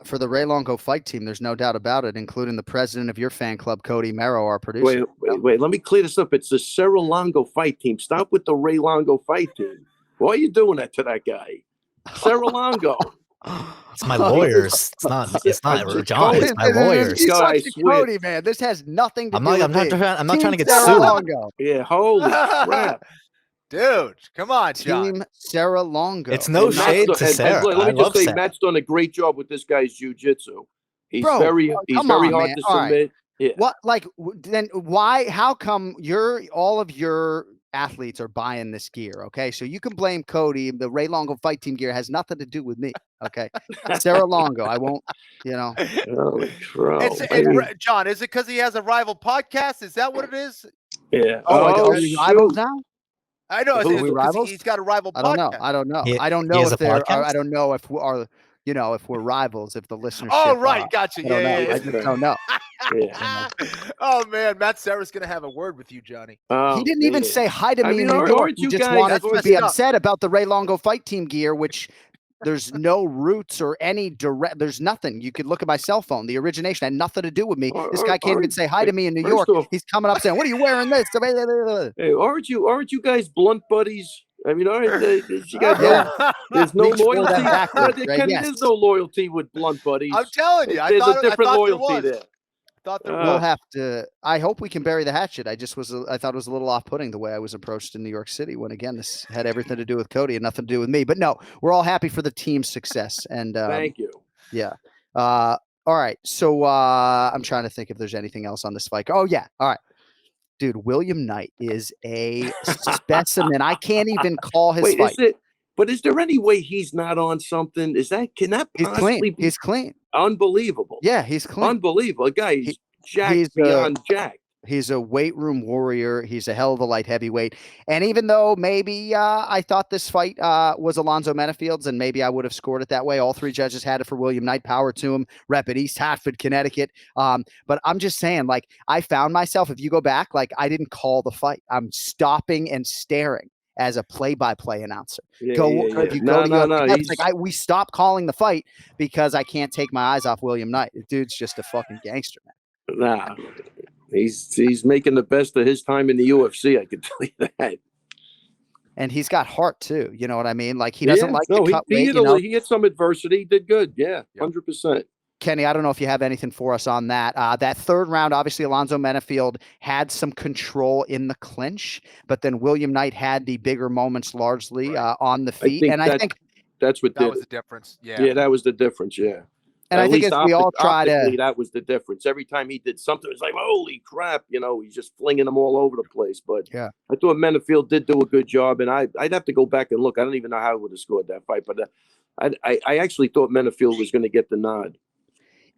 the Ray Longo fight team. There's no doubt about it, including the president of your fan club, Cody Merrow, our producer. Wait. Let me clear this up. It's the Sarah Longo fight team. Stop with the Ray Longo fight team. Why are you doing that to that guy? Sarah Longo. It's my lawyers. It's not John. It's my lawyers. Cody, man, this has nothing to do with I'm not trying to get sued. Longo. Yeah, holy crap. Dude, come on, John. Team Sarah Longo. It's no shade to Sarah. Let me just say, Matt's done a great job with this guy's jiu-jitsu. He's very hard to submit. Yeah. What, like, then why? How come all of your athletes are buying this gear? Okay, so you can blame Cody. The Ray Longo fight team gear has nothing to do with me. Okay, Sarah Longo. I won't. John, is it because he has a rival podcast? Is that what it is? Yeah. Are we rivals now? I know. Are we rivals? He's got a rival podcast. I don't know. I don't know if they're. I don't know if we are. If we're rivals, if the listeners. Oh, right. Gotcha. I just don't know. Oh, man. Matt Sarah's going to have a word with you, Johnny. He didn't even say hi to me in New York. He just wanted to be upset about the Ray Longo fight team gear, which There's no roots or any direct. There's nothing. You could look at my cell phone. The origination had nothing to do with me. This guy can't even say hi to me in New York. He's coming up saying, "What are you wearing this?" Hey, aren't you guys blunt buddies? I mean, you got there's no loyalty. There's no loyalty with blunt buddies. I'm telling you, there's a different loyalty there. We'll have to. I hope we can bury the hatchet. I thought it was a little off-putting the way I was approached in New York City. When again, this had everything to do with Cody and nothing to do with me. But no, we're all happy for the team's success. And thank you. Yeah. All right. So I'm trying to think if there's anything else on this fight. Oh yeah. All right. Dude, William Knight is a specimen. I can't even call his fight. But is there any way he's not on something? Can that possibly be? He's clean. Unbelievable. Yeah, he's clean. Unbelievable. A guy, he's jacked beyond jacked. He's a weight room warrior. He's a hell of a light heavyweight. And even though maybe I thought this fight was Alonzo Menifield's and maybe I would have scored it that way, all three judges had it for William Knight. Power to him. Rep at East Hartford, Connecticut. But I'm just saying, like, I found myself, if you go back, like, I didn't call the fight. I'm stopping and staring as a play-by-play announcer. We stopped calling the fight because I can't take my eyes off William Knight. The dude's just a fucking gangster, man. Nah. He's making the best of his time in the UFC. I can tell you that. And he's got heart too. You know what I mean? Like he doesn't to cut weight. He had some adversity. He did good. Yeah, 100%. Kenny, I don't know if you have anything for us on that. That third round, obviously, Alonzo Menifield had some control in the clinch, but then William Knight had the bigger moments largely on the feet. I think that's what that was the difference. Yeah, that was the difference. Yeah. And I think as we all try to, that was the difference. Every time he did something, it was like, holy crap, he's just flinging them all over the place. But yeah, I thought Menifield did do a good job, and I'd have to go back and look. I don't even know how I would have scored that fight, but I actually thought Menifield was going to get the nod.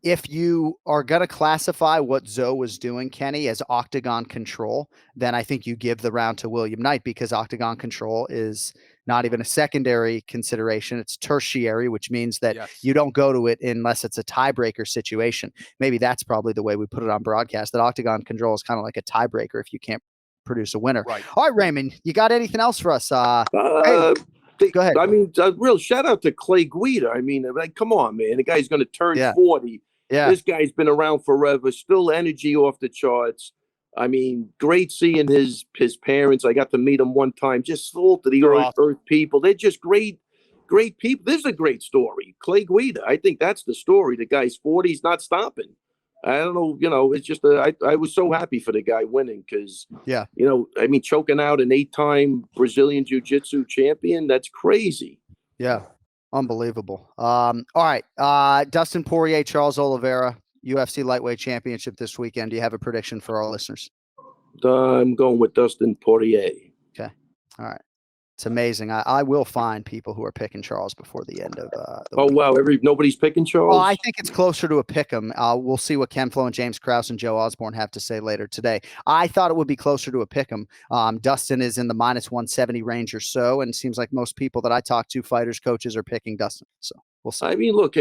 If you are going to classify what Zoe was doing, Kenny, as octagon control, then I think you give the round to William Knight because octagon control is not even a secondary consideration. It's tertiary, which means that you don't go to it unless it's a tiebreaker situation. Maybe that's probably the way we put it on broadcast, that octagon control is kind of like a tiebreaker if you can't produce a winner. Right. All right, Raymond, you got anything else for us? Hey, go ahead. I mean, a real shout out to Clay Guida. I mean, like, come on, man. The guy's going to turn 40. Yeah. This guy's been around forever, still energy off the charts. I mean, great seeing his parents. I got to meet them one time. Just soul to the earth people. They're just great people. This is a great story. Clay Guida. I think that's the story. The guy's 40. He's not stopping. I don't know. It's just I was so happy for the guy winning because, I mean, choking out an 8-time Brazilian Jiu-Jitsu champion. That's crazy. Yeah. Unbelievable. All right. Dustin Poirier, Charles Oliveira, UFC lightweight championship this weekend. Do you have a prediction for our listeners? I'm going with Dustin Poirier. Okay. All right. It's amazing. I will find people who are picking Charles before the end of the week. Wow. Nobody's picking Charles? Well, I think it's closer to a pick 'em. We'll see what Ken Flo and James Krause and Joe Osborne have to say later today. I thought it would be closer to a pick 'em. Dustin is in the -170 range or so, and it seems like most people that I talk to, fighters, coaches, are picking Dustin. So we'll see. I mean, look,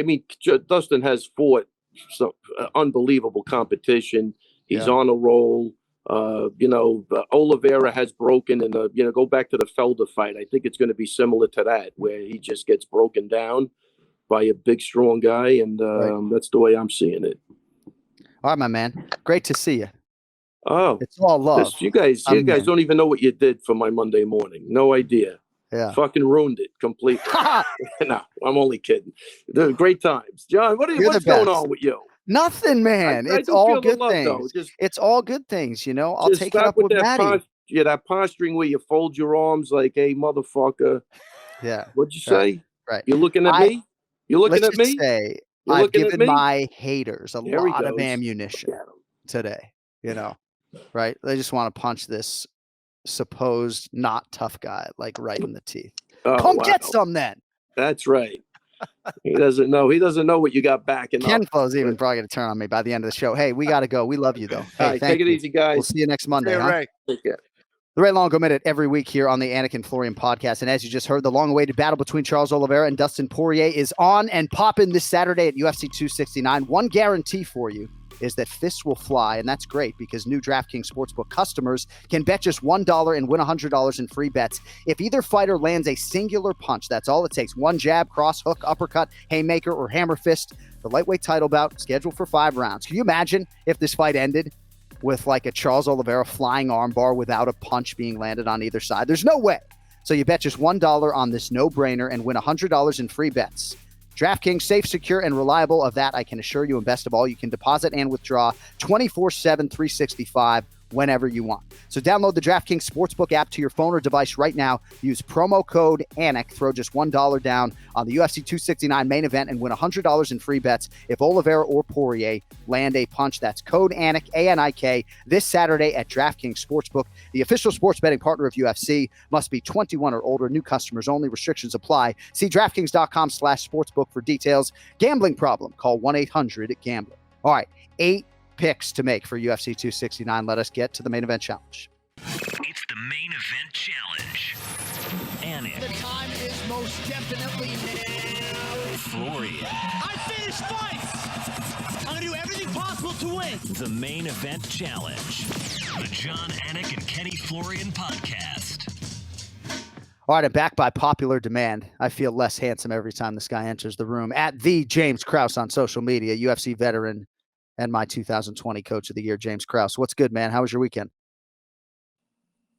Dustin has fought some unbelievable competition. He's on a roll. Oliveira has broken and go back to the Felder fight. I think it's going to be similar to that, where he just gets broken down by a big, strong guy. And that's the way I'm seeing it. All right, my man. Great to see you. Oh, it's all love. You guys don't even know what you did for my Monday morning. No idea. Yeah. Fucking ruined it completely. No, I'm only kidding. Great times. John, what's going on with you? Nothing, man. It's all good things. It's all good things, I'll take it up with Maddie. That posturing where you fold your arms like, hey, motherfucker. Yeah. What'd you say? Right. You looking at me? You looking at me? Say, I've given my haters a lot of ammunition today, right? They just want to punch this supposed not tough guy like right in the teeth. Come get some then. That's right. He doesn't know what you got backing up. Ken Flo's even probably going to turn on me by the end of the show. Hey, we got to go. We love you, though. Hey, all right, take it easy, guys. We'll see you next Monday. Right. Take care. The Ray Longo Minute every week here on the Anik and Florian podcast. And as you just heard, the long-awaited battle between Charles Oliveira and Dustin Poirier is on and popping this Saturday at UFC 269. One guarantee for you. is that fists will fly, and that's great because new DraftKings Sportsbook customers can bet just $1 and win $100 in free bets if either fighter lands a singular punch. That's all it takes. One jab, cross, hook, uppercut, haymaker, or hammer fist. The lightweight title bout scheduled for 5 rounds. Can you imagine if this fight ended with like a Charles Oliveira flying armbar without a punch being landed on either side? There's no way. So you bet just $1 on this no-brainer and win $100 in free bets. DraftKings, safe, secure, and reliable. Of that, I can assure you. And best of all, you can deposit and withdraw 24/7, 365 whenever you want. So download the DraftKings Sportsbook app to your phone or device right now. Use promo code ANIK. Throw just $1 down on the UFC 269 main event and win $100 in free bets if Oliveira or Poirier land a punch. That's code ANIK, A-N-I-K, this Saturday at DraftKings Sportsbook, the official sports betting partner of UFC. Must be 21 or older. New customers only. Restrictions apply. See DraftKings.com/sportsbook for details. Gambling problem? Call 1-800-GAMBLER. All right, 8 picks to make for UFC 269. Let us get to the main event challenge. It's the main event challenge. Anik. The time is most definitely now. Florian. I finish fights. I'm gonna do everything possible to win. The main event challenge. The Jon Anik and Kenny Florian podcast. All right, I'm back by popular demand. I feel less handsome every time this guy enters the room. At the James Krause on social media, UFC veteran and my 2020 Coach of the Year, James Krause. What's good, man? How was your weekend?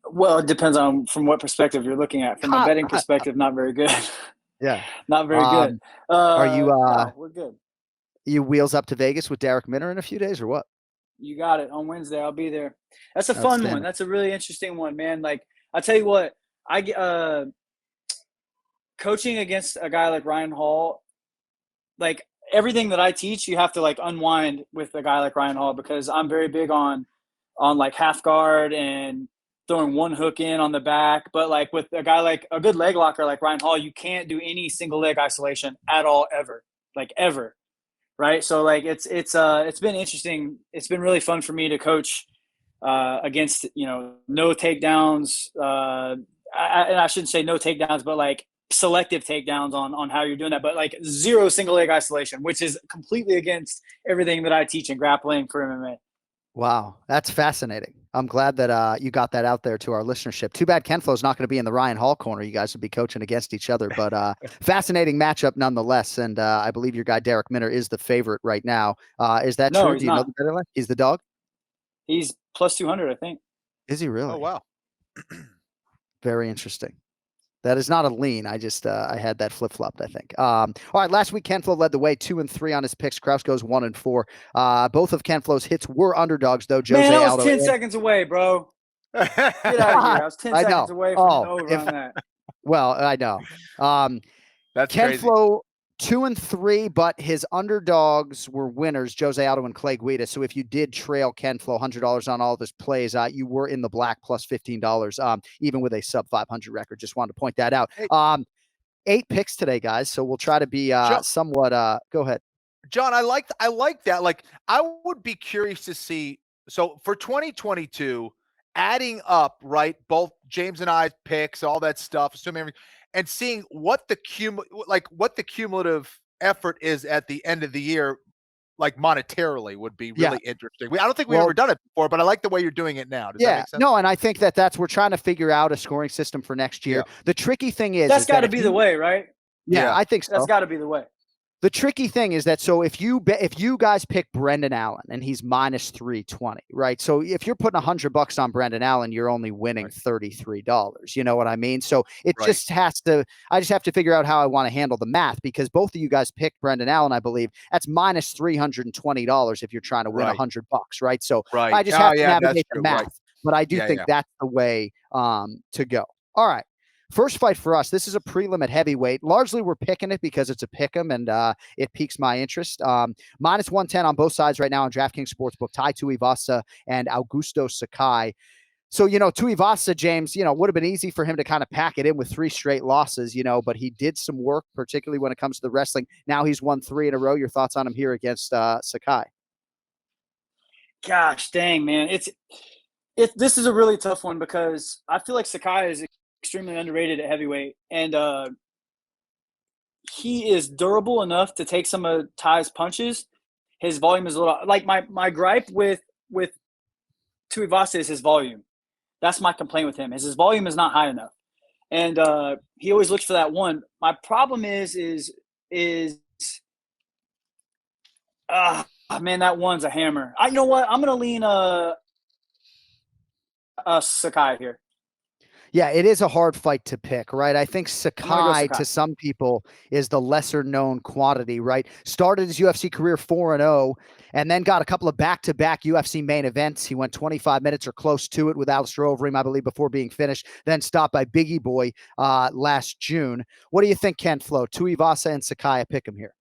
Well, it depends on from what perspective you're looking at. From a betting perspective, not very good. Yeah. Not very good. Are you no, we're good. You wheels up to Vegas with Derek Minner in a few days or what? You got it. On Wednesday, I'll be there. That's a fun one. That's a really interesting one, man. Like, I'll tell you what, coaching against a guy like Ryan Hall, like, everything that I teach, you have to like unwind with a guy like Ryan Hall, because I'm very big on like half guard and throwing one hook in on the back. But like with a guy like a good leg locker like Ryan Hall, you can't do any single leg isolation at all, ever. Right. So like it's been interesting. It's been really fun for me to coach against, no takedowns. And I shouldn't say no takedowns, but like selective takedowns on how you're doing that, but like 0 single leg isolation, which is completely against everything that I teach in grappling for MMA. Wow, that's fascinating. I'm glad that you got that out there to our listenership. Too bad Ken Flo's not going to be in the Ryan Hall corner. You guys would be coaching against each other, but fascinating matchup nonetheless. And I believe your guy Derek Minner is the favorite right now. Is that true? Do you know the better leg? He's the dog? He's plus 200, I think. Is he really? Oh, wow. Very interesting. That is not a lean. I just I had that flip-flopped, I think. All right, last week Ken Flo led the way 2-3 on his picks. Krause goes 1-4. Both of Ken Flo's hits were underdogs, though. Jose Man, I was Aldo 10 seconds away, bro. Get out of here. I was 10 seconds away from over on that. Well, I know. That's Ken crazy. Flo 2-3, but his underdogs were winners, Jose Aldo and Clay Guida. So if you did trail Ken Flo $100 on all of his plays, you were in the black plus $15, even with a sub 500 record. Just wanted to point that out. 8 picks today, guys. So we'll try to be somewhat. Go ahead, John. I like that. Like, I would be curious to see. So for 2022, adding up both James and I's picks, all that stuff, assuming everything, and seeing what the cumulative effort is at the end of the year, like monetarily, would be really interesting. I don't think we've ever done it before, but I like the way you're doing it now. Does that make sense? No, and I think we're trying to figure out a scoring system for next year. Yeah. The tricky thing is that's got to be the way, right? Yeah, I think so. That's got to be the way. The tricky thing is that, so if you guys pick Brendan Allen and he's minus 320, right? So if you're putting $100 on Brendan Allen, you're only winning $33. You know what I mean? So it just has to, I just have to figure out how I want to handle the math, because both of you guys picked Brendan Allen, I believe. That's minus $320 if you're trying to win $100, right? So I just have to navigate the math, but I do think that's the way to go. All right. First fight for us, this is a prelim at heavyweight. Largely, we're picking it because it's a pick'em, and it piques my interest. Minus 110 on both sides right now on DraftKings Sportsbook. Tai Tuivasa and Augusto Sakai. So, Tuivasa, James, would have been easy for him to kind of pack it in with 3 straight losses, but he did some work, particularly when it comes to the wrestling. Now he's won 3 in a row. Your thoughts on him here against Sakai? Gosh, dang, man. This is a really tough one, because I feel like Sakai is extremely underrated at heavyweight, and he is durable enough to take some of Ty's punches. his volume is a little like my gripe with Tuivasa is his volume. That's my complaint with him. His volume is not high enough, and he always looks for that one. My problem is man, that one's a hammer. You know what? I'm gonna lean Sakai here. Yeah, it is a hard fight to pick, right? I think Sakai to some people is the lesser known quantity, right? Started his UFC career 4-0 and then got a couple of back-to-back UFC main events. He went 25 minutes or close to it with Alistair Overeem, I believe, before being finished, then stopped by Biggie Boy last June. What do you think, Ken Flo? Tuivasa and Sakai, pick him here.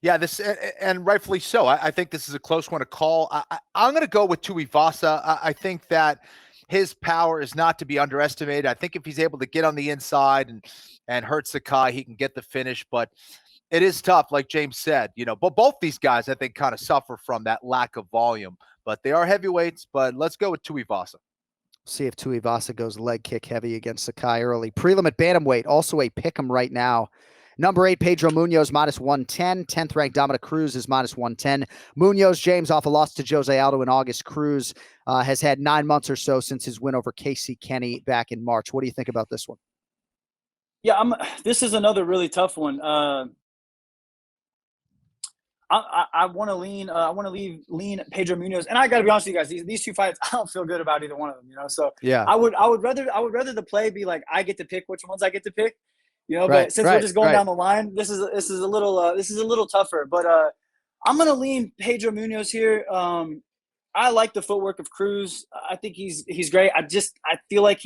Yeah, this and rightfully so. I think this is a close one to call. I'm going to go with Tuivasa. I think that his power is not to be underestimated. I think if he's able to get on the inside and hurt Sakai, he can get the finish. But it is tough, like James said. But both these guys, I think, kind of suffer from that lack of volume. But they are heavyweights. But let's go with Tuivasa. See if Tuivasa goes leg kick heavy against Sakai early. Prelim at bantamweight, also a pick 'em right now. Number 8, Pedro Munoz, -110. 10th ranked Dominic Cruz is -110. Munoz, James, off a loss to Jose Aldo in August. Cruz has had 9 months or so since his win over Casey Kenny back in March. What do you think about this one? Yeah, this is another really tough one. I want to lean. I want to lean Pedro Munoz, and I got to be honest with you guys. These two fights, I don't feel good about either one of them. So yeah, I would rather the play be like I get to pick which ones I get to pick. But since we're just going down the line, this is a little tougher. But I'm gonna lean Pedro Munoz here. I like the footwork of Cruz. I think he's great. I feel like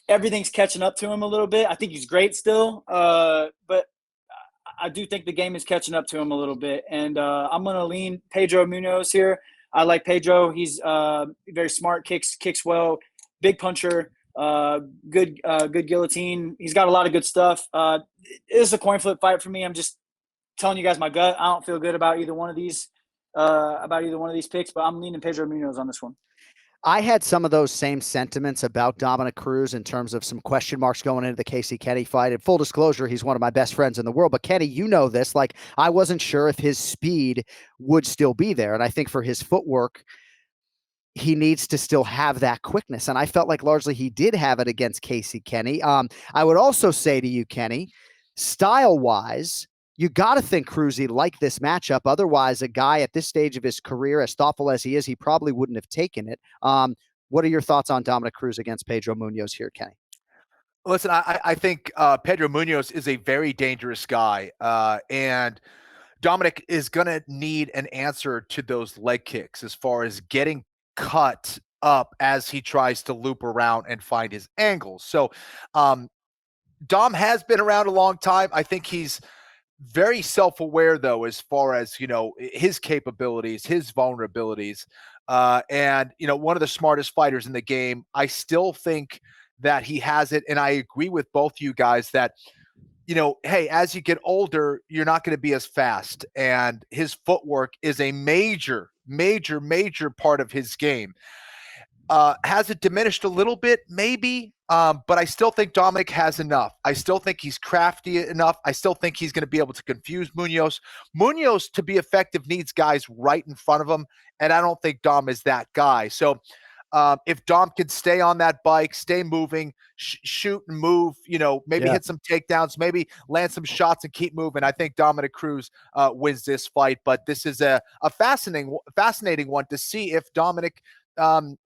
everything's catching up to him a little bit. I think he's great still, but I do think the game is catching up to him a little bit. And I'm gonna lean Pedro Munoz here. I like Pedro. He's very smart, kicks well, big puncher. Good guillotine. He's got a lot of good stuff. It is a coin flip fight for me. I'm just telling you guys my gut. I don't feel good about either one of these picks, but I'm leaning Pedro Munoz on this one. I had some of those same sentiments about Dominic Cruz in terms of some question marks going into the Casey Kenny fight. And full disclosure, he's one of my best friends in the world. But Kenny, this, like, I wasn't sure if his speed would still be there. And I think for his footwork, he needs to still have that quickness. And I felt like largely he did have it against Casey Kenny. I would also say to you, Kenny, style-wise, you got to think Cruzy like this matchup. Otherwise, a guy at this stage of his career, as thoughtful as he is, he probably wouldn't have taken it. What are your thoughts on Dominic Cruz against Pedro Munoz here, Kenny? Listen, I think Pedro Munoz is a very dangerous guy. And Dominic is going to need an answer to those leg kicks as far as getting cut up as he tries to loop around and find his angles. So Dom has been around a long time. I think he's very self-aware, though, as far as, his capabilities, his vulnerabilities, and, one of the smartest fighters in the game. I still think that he has it. And I agree with both you guys that, hey, as you get older, you're not going to be as fast. And his footwork is a major part of his game. Has it diminished a little bit? Maybe. But I still think Dominic has enough. I still think he's crafty enough. I still think he's going to be able to confuse Munoz. Munoz, to be effective, needs guys right in front of him. And I don't think Dom is that guy. So if Dom can stay on that bike, stay moving, shoot and move, maybe hit some takedowns, maybe land some shots and keep moving, I think Dominic Cruz wins this fight. But this is a fascinating one to see if Dominic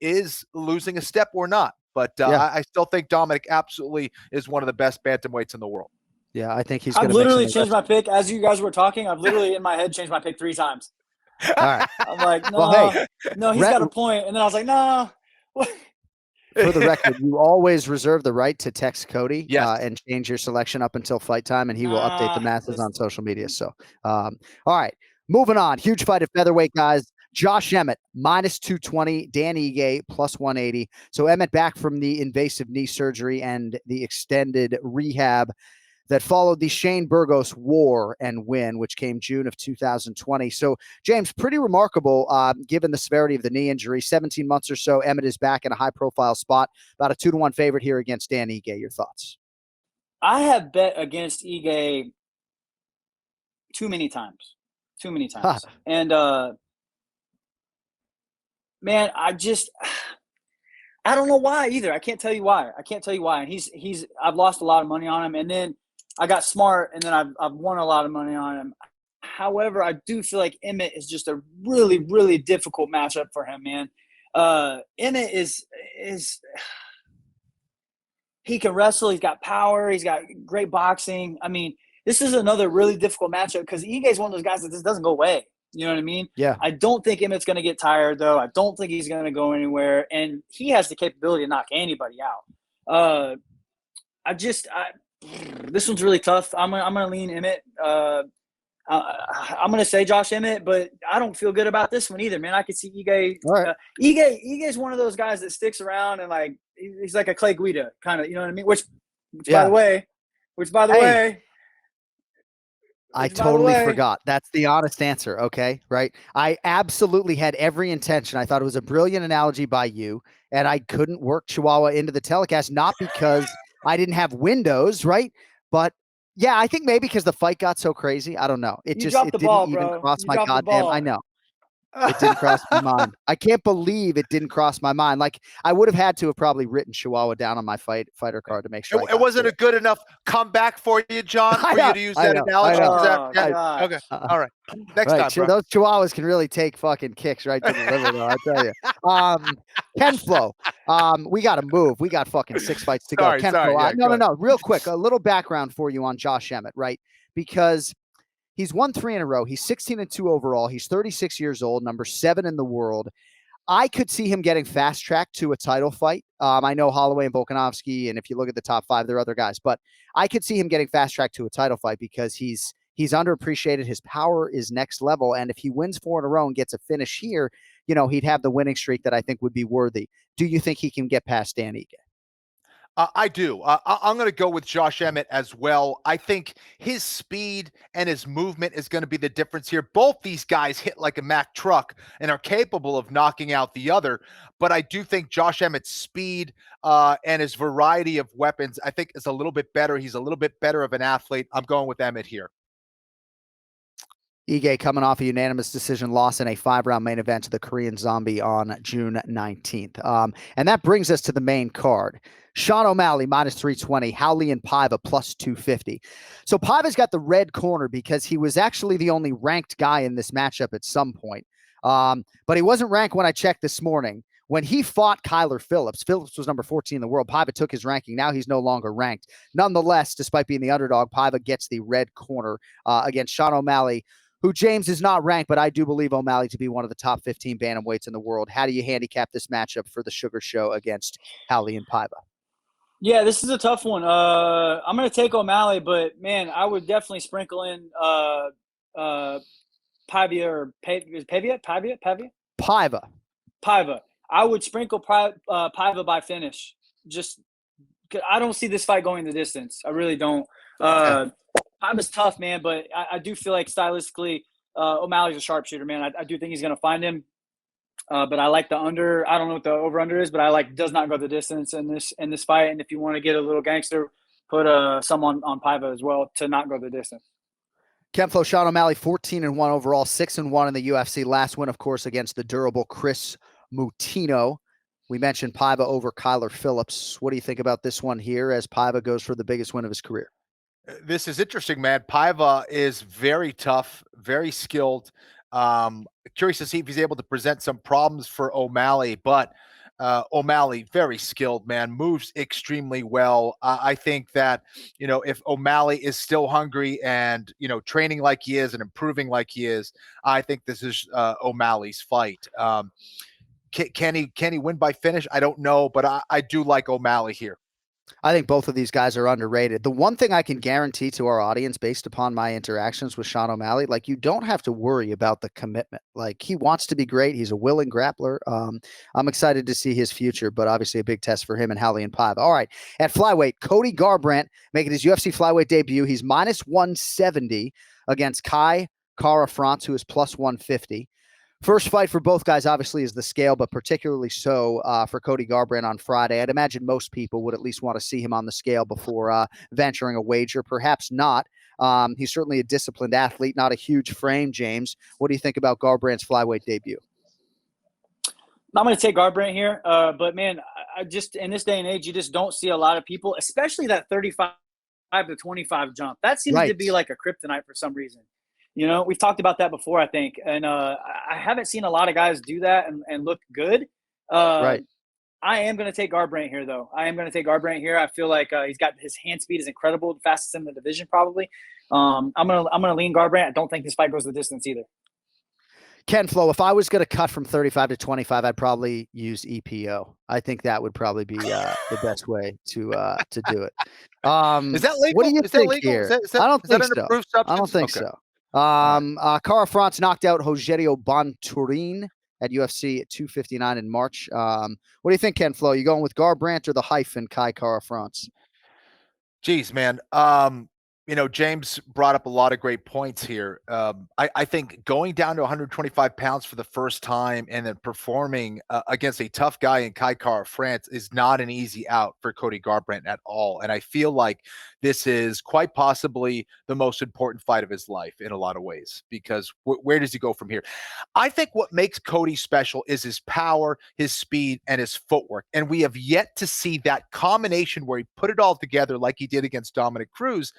is losing a step or not. But I still think Dominic absolutely is one of the best bantamweights in the world. Yeah, I think he's going to literally changed my pick. As you guys were talking, I've literally in my head changed my pick 3 times. All right. I'm like, no, he's got a point. And then I was like, no. For the record, you always reserve the right to text Cody and change your selection up until fight time, and he will update the masses on social media. So, all right, moving on. Huge fight at featherweight, guys. Josh Emmett, -220, Dan Ige, +180. So Emmett back from the invasive knee surgery and the extended rehab that followed the Shane Burgos war and win, which came June of 2020. So, James, pretty remarkable given the severity of the knee injury. 17 months or so, Emmett is back in a high-profile spot. About a 2-1 favorite here against Dan Ige. Your thoughts? I have bet against Ige too many times. too many times. And man, I don't know why either. I can't tell you why. And I've lost a lot of money on him, and then I got smart, and then I've won a lot of money on him. However, I do feel like Emmett is just a really, really difficult matchup for him, man. Emmett is he can wrestle. He's got power. He's got great boxing. I mean, this is another really difficult matchup because Ige is one of those guys that just doesn't go away. You know what I mean? Yeah. I don't think Emmett's going to get tired, though. I don't think he's going to go anywhere. And he has the capability to knock anybody out. This one's really tough. I'm gonna lean Emmett. I'm gonna say Josh Emmett, but I don't feel good about this one either, man. I could see Ige. Right. Ige's one of those guys that sticks around and like he's like a Clay Guida kind of. You know what I mean? Which by the way. I totally forgot. That's the honest answer. Okay. Right. I absolutely had every intention. I thought it was a brilliant analogy by you, and I couldn't work Chihuahua into the telecast, not because I didn't have windows, right? But yeah, I think maybe because the fight got so crazy. I don't know. It didn't even cross my goddamn. I know. It didn't cross my mind. I can't believe it didn't cross my mind. Like I would have had to have probably written Chihuahua down on my fighter card to make sure. It wasn't a good enough comeback for you, John, for you to use that analogy. Okay. All right. Next time, bro. Those Chihuahuas can really take fucking kicks right to the liver, though. I tell you. Ken Flo, we got to move. We got fucking 6 fights to go. Ken Flo, no. Real quick, a little background for you on Josh Emmett, right? Because he's won 3 in a row. He's 16-2 overall. He's 36 years old, number 7 in the world. I could see him getting fast-tracked to a title fight. I know Holloway and Volkanovski, and if you look at the top 5, there are other guys. But I could see him getting fast-tracked to a title fight because he's underappreciated. His power is next level. And if he wins 4 in a row and gets a finish here, he'd have the winning streak that I think would be worthy. Do you think he can get past Dan Ige? I do. I'm going to go with Josh Emmett as well. I think his speed and his movement is going to be the difference here. Both these guys hit like a Mack truck and are capable of knocking out the other. But I do think Josh Emmett's speed and his variety of weapons, I think, is a little bit better. He's a little bit better of an athlete. I'm going with Emmett here. Ige coming off a unanimous decision loss in a 5-round main event to the Korean Zombie on June 19th. And that brings us to the main card. Sean O'Malley, -320. Raulian Paiva, +250. So Paiva's got the red corner because he was actually the only ranked guy in this matchup at some point. But he wasn't ranked when I checked this morning. When he fought Kyler Phillips was number 14 in the world. Paiva took his ranking. Now he's no longer ranked. Nonetheless, despite being the underdog, Paiva gets the red corner against Sean O'Malley, who James is not ranked, but I do believe O'Malley to be one of the top 15 bantamweights in the world. How do you handicap this matchup for the Sugar Show against Raulian Paiva? Yeah, this is a tough one. I'm going to take O'Malley, but, man, I would definitely sprinkle in Paiva or Paiva. I would sprinkle Paiva by finish. Just I don't see this fight going the distance. I really don't. Paiva's tough, man, but I do feel like stylistically O'Malley's a sharpshooter, man. I do think he's going to find him. But I like the under. I don't know what the over-under is, but I like does not go the distance in this fight. And if you want to get a little gangster, put someone on Paiva as well to not go the distance. Ken Flo, Sean O'Malley, 14-1 overall, 6-1 in the UFC. Last win, of course, against the durable Chris Mutino. We mentioned Paiva over Kyler Phillips. What do you think about this one here as Paiva goes for the biggest win of his career? This is interesting, man. Paiva is very tough, very skilled. Curious to see if he's able to present some problems for O'Malley, but O'Malley, very skilled, man, moves extremely well. I think that, if O'Malley is still hungry and, training like he is and improving like he is, I think this is O'Malley's fight. Can he win by finish? I don't know, but I do like O'Malley here. I think both of these guys are underrated. The one thing I can guarantee to our audience based upon my interactions with Sean O'Malley, like you don't have to worry about the commitment. Like he wants to be great. He's a willing grappler. I'm excited to see his future, but obviously a big test for him and Raulian Paiva. All right. At flyweight, Cody Garbrandt making his UFC flyweight debut. He's -170 against Kai Kara-France, who is +150. First fight for both guys, obviously, is the scale, but particularly so for Cody Garbrandt on Friday. I'd imagine most people would at least want to see him on the scale before venturing a wager. Perhaps not. He's certainly a disciplined athlete, not a huge frame, James. What do you think about Garbrandt's flyweight debut? I'm going to take Garbrandt here, but man, I just in this day and age, you just don't see a lot of people, especially that 35 to 25 jump. That seems to be like a kryptonite for some reason. You know, we've talked about that before, I think, and I haven't seen a lot of guys do that and look good. I am going to take Garbrandt here, though. I am going to take Garbrandt here. I feel like he's got his hand speed is incredible, the fastest in the division probably. I'm gonna lean Garbrandt. I don't think this fight goes the distance either. Ken Flo, if I was going to cut from 35 to 25, I'd probably use EPO. I think that would probably be the best way to do it. Is that legal? What do you think legal? here? I don't think an so. approved substance? I don't think so. Cara France knocked out Rogerio Bontorin at UFC at 259 in March. What do you think, Ken Flo? You going with Garbrandt or the hyphen Kai Cara France? Jeez, man. James brought up a lot of great points here. I think going down to 125 pounds for the first time and then performing against a tough guy in Kai Cara France is not an easy out for Cody Garbrandt at all. And I feel like this is quite possibly the most important fight of his life in a lot of ways, because where does he go from here? I think what makes Cody special is his power, his speed, and his footwork. And we have yet to see that combination where he put it all together like he did against Dominic Cruz.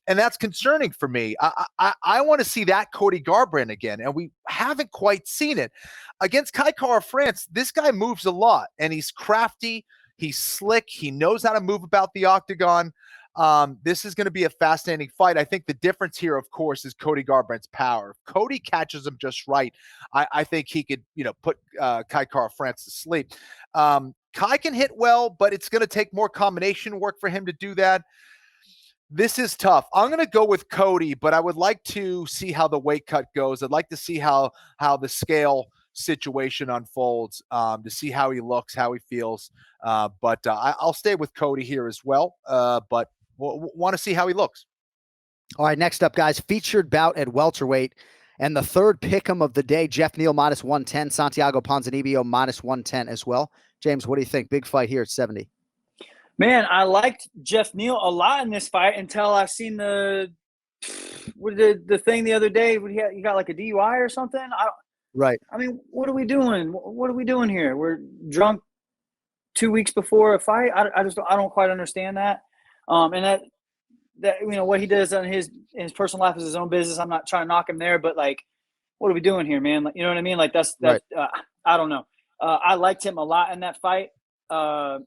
And that's concerning for me. I want to see that Cody Garbrandt again, and we haven't quite seen it. Against Kai Cara France, this guy moves a lot, and he's crafty, he's slick, he knows how to move about the octagon. This is going to be a fascinating fight. I think the difference here, of course, is Cody Garbrandt's power. If Cody catches him just right, I think he could, put Kai Cara France to sleep. Kai can hit well, but it's going to take more combination work for him to do that. This is tough. I'm going to go with Cody, but I would like to see how the weight cut goes. I'd like to see how the scale situation unfolds, to see how he looks, how he feels. But I'll stay with Cody here as well, but want to see how he looks. All right, next up, guys, featured bout at welterweight. And the third pick'em of the day, Jeff Neal minus 110, Santiago Ponzinibbio minus 110 as well. James, what do you think? Big fight here at 70. Man, I liked Jeff Neal a lot in this fight until I've seen the thing the other day. He got like a DUI or something. Right. I mean, what are we doing? What are we doing here? We're drunk 2 weeks before a fight. I don't quite understand that. And that what he does in his personal life is his own business. I'm not trying to knock him there, but like, what are we doing here, man? Like, you know what I mean? Like that's right. I don't know. I liked him a lot in that fight. I'm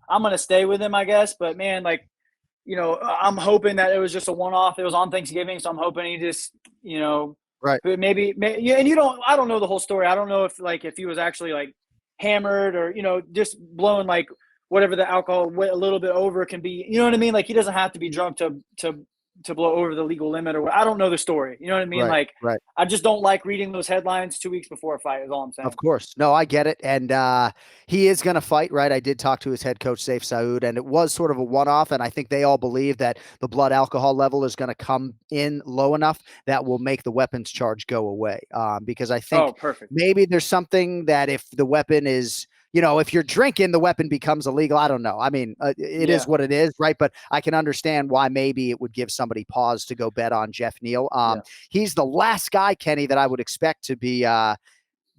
going to stay with him, I guess. But, man, like, I'm hoping that it was just a one-off. It was on Thanksgiving, so I'm hoping he just, right. Maybe yeah, and I don't know the whole story. I don't know if he was actually, like, hammered or, just blowing, like, whatever the alcohol a little bit over can be. You know what I mean? Like, he doesn't have to be drunk to blow over the legal limit or I don't know the story. You know what I mean? Right, right. I just don't like reading those headlines 2 weeks before a fight is all I'm saying. Of course. No, I get it. And he is going to fight, right? I did talk to his head coach, Saif Saud, and it was sort of a one-off. And I think they all believe that the blood alcohol level is going to come in low enough that will make the weapons charge go away. Because I think maybe there's something that if the weapon is, if you're drinking, the weapon becomes illegal. I don't know. I mean, it is what it is, right? But I can understand why maybe it would give somebody pause to go bet on Jeff Neal. He's the last guy, Kenny, that I would expect to be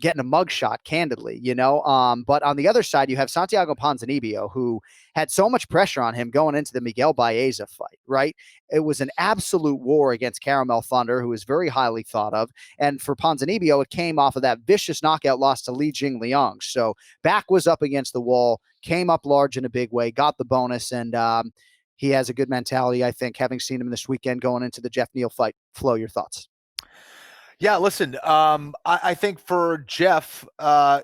getting a mugshot, candidly, But on the other side, you have Santiago Ponzinibbio, who had so much pressure on him going into the Miguel Baeza fight, right? It was an absolute war against Caramel Thunder, who is very highly thought of. And for Ponzinibbio, it came off of that vicious knockout loss to Li Jingliang. So back was up against the wall, came up large in a big way, got the bonus, and he has a good mentality, I think, having seen him this weekend going into the Jeff Neal fight. Flo, your thoughts? Yeah, listen, I think for Jeff, I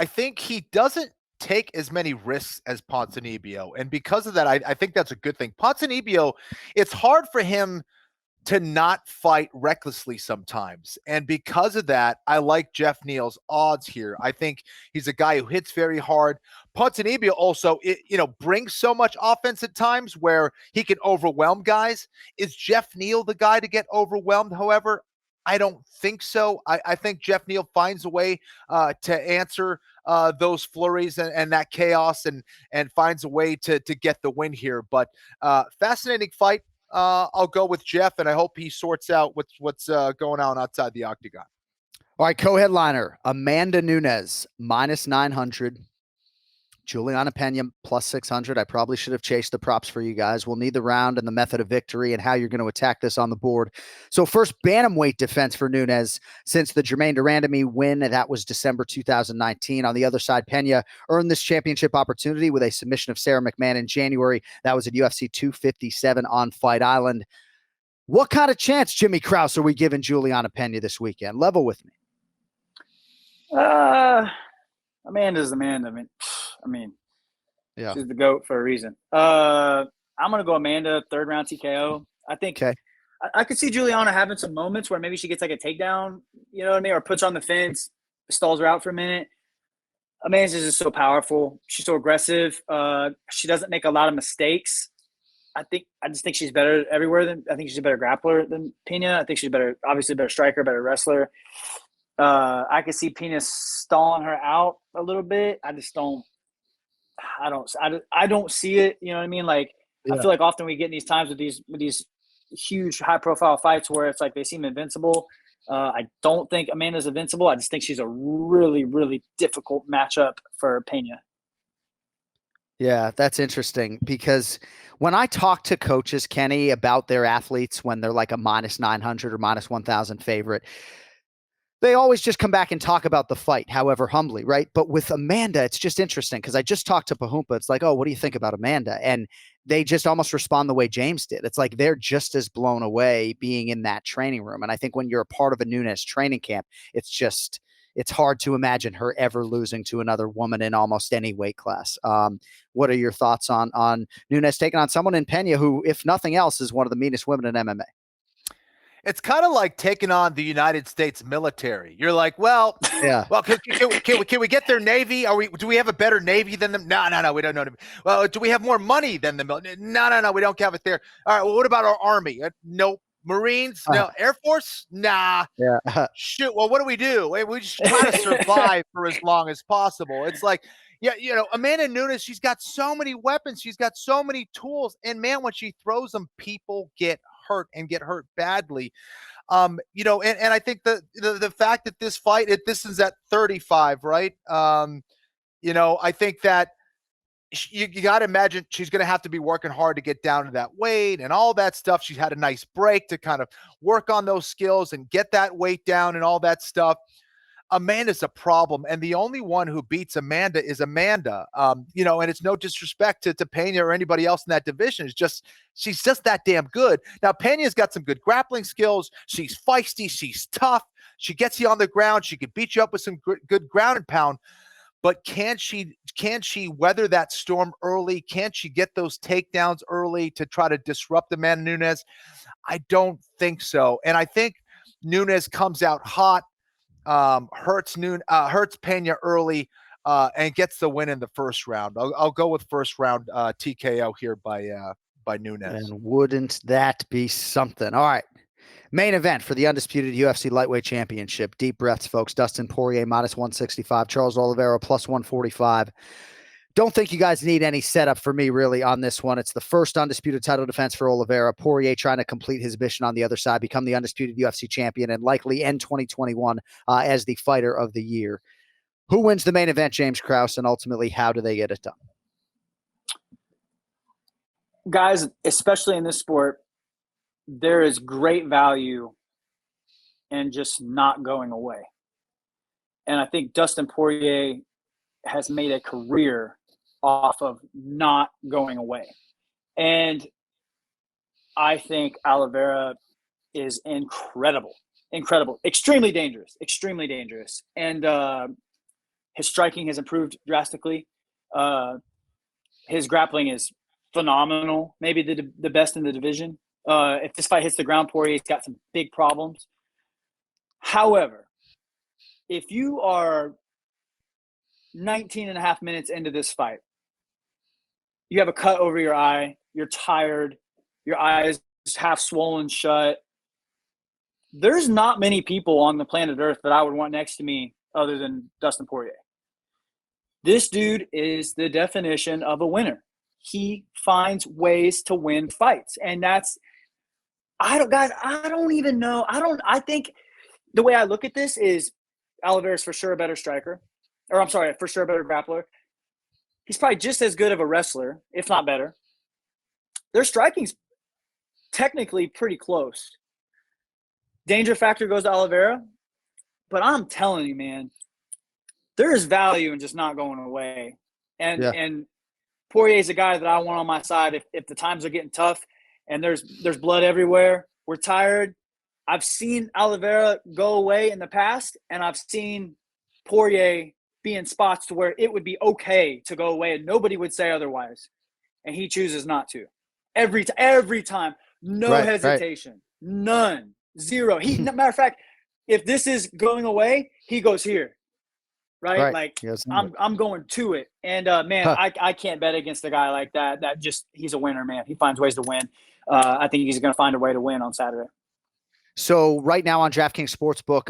think he doesn't take as many risks as Ponzinibbio. And because of that, I think that's a good thing. Ponzinibbio, it's hard for him to not fight recklessly sometimes. And because of that, I like Jeff Neal's odds here. I think he's a guy who hits very hard. Ponzinibbio also, brings so much offense at times where he can overwhelm guys. Is Jeff Neal the guy to get overwhelmed? However, I don't think so. I think Jeff Neal finds a way to answer those flurries and that chaos and finds a way to get the win here. But fascinating fight. I'll go with Jeff, and I hope he sorts out what's going on outside the octagon. All right, co-headliner, Amanda Nunes, -900. Juliana Pena, +600. I probably should have chased the props for you guys. We'll need the round and the method of victory and how you're going to attack this on the board. So first, bantamweight defense for Nunes since the Jermaine Durandamy win. That was December 2019. On the other side, Pena earned this championship opportunity with a submission of Sarah McMahon in January. That was at UFC 257 on Fight Island. What kind of chance, Jimmy Krause, are we giving Juliana Pena this weekend? Level with me. Amanda's Amanda. I mean, yeah, she's the GOAT for a reason. I'm gonna go Amanda, third round TKO. I think I could see Juliana having some moments where maybe she gets like a takedown, you know what I mean, or puts on the fence, stalls her out for a minute. Amanda's just so powerful. She's so aggressive. She doesn't make a lot of mistakes. I just think she's better everywhere I think she's a better grappler than Pena. I think she's obviously a better striker, better wrestler. I could see Pena stalling her out a little bit. I don't see it. You know what I mean? Like, I feel like often we get in these times with these huge high profile fights where it's like they seem invincible. I don't think Amanda's invincible. I just think she's a really, really difficult matchup for Pena. Yeah, that's interesting because when I talk to coaches, Kenny, about their athletes when they're like a -900 or -1,000 favorite, they always just come back and talk about the fight, however humbly, right? But with Amanda, it's just interesting because I just talked to Pahumpa. It's like, oh, what do you think about Amanda? And they just almost respond the way James did. It's like they're just as blown away being in that training room. And I think when you're a part of a Nunes training camp, it's hard to imagine her ever losing to another woman in almost any weight class. What are your thoughts on Nunes taking on someone in Pena who, if nothing else, is one of the meanest women in MMA? It's kind of like taking on the United States military. You're like, well, can we get their Navy? Do we have a better Navy than them? No, we don't know. Well, do we have more money than the military? No, we don't have it there. All right, well, what about our Army? Nope. Marines? No. Air Force? Nah. Yeah. Shoot. Well, what do? We just try to survive for as long as possible. It's like, yeah, Amanda Nunes, she's got so many weapons. She's got so many tools. And, man, when she throws them, people get hurt and get hurt badly. And I think the fact that this fight, this is at 35, right? I think that you got to imagine she's going to have to be working hard to get down to that weight and all that stuff. She's had a nice break to kind of work on those skills and get that weight down and all that stuff. Amanda's a problem, and the only one who beats Amanda is Amanda. And it's no disrespect to Pena or anybody else in that division. It's just she's just that damn good. Now, Pena's got some good grappling skills. She's feisty. She's tough. She gets you on the ground. She can beat you up with some good ground and pound. But can she weather that storm early? Can she get those takedowns early to try to disrupt Amanda Nunes? I don't think so. And I think Nunes comes out hot. Hurts Pena early and gets the win in the first round. I'll go with first round TKO here by Nunes. And wouldn't that be something? All right. Main event for the undisputed UFC lightweight championship. Deep breaths, folks. Dustin Poirier -165. Charles Oliveira +145. Don't think you guys need any setup for me really on this one. It's the first undisputed title defense for Oliveira. Poirier trying to complete his mission on the other side, become the undisputed UFC champion, and likely end 2021 as the fighter of the year. Who wins the main event, James Krause, and ultimately how do they get it done? Guys, especially in this sport, there is great value in just not going away. And I think Dustin Poirier has made a career off of not going away. And I think Oliveira is incredible, extremely dangerous. And his striking has improved drastically. His grappling is phenomenal, maybe the best in the division. If this fight hits the ground, Poirier's got some big problems. However, if you are 19 and a half minutes into this fight, you have a cut over your eye, you're tired, your eyes half swollen shut, there's not many people on the planet Earth that I would want next to me other than Dustin Poirier. This dude is the definition of a winner. He finds ways to win fights. And I don't even know. I think the way I look at this is Oliveira's for sure a better striker. Or I'm sorry, for sure a better grappler. He's probably just as good of a wrestler, if not better. Their striking's technically pretty close. Danger factor goes to Oliveira. But I'm telling you, man, there is value in just not going away. And Poirier's a guy that I want on my side if the times are getting tough and there's blood everywhere. We're tired. I've seen Oliveira go away in the past, and I've seen Poirier be in spots to where it would be okay to go away and nobody would say otherwise. And he chooses not to. Every time. No hesitation. Right. None. Zero. Matter of fact, if this is going away, he goes here. Right? Like, yes, I'm going to it. And, I can't bet against a guy like that. He's a winner, man. He finds ways to win. I think he's going to find a way to win on Saturday. So right now on DraftKings Sportsbook,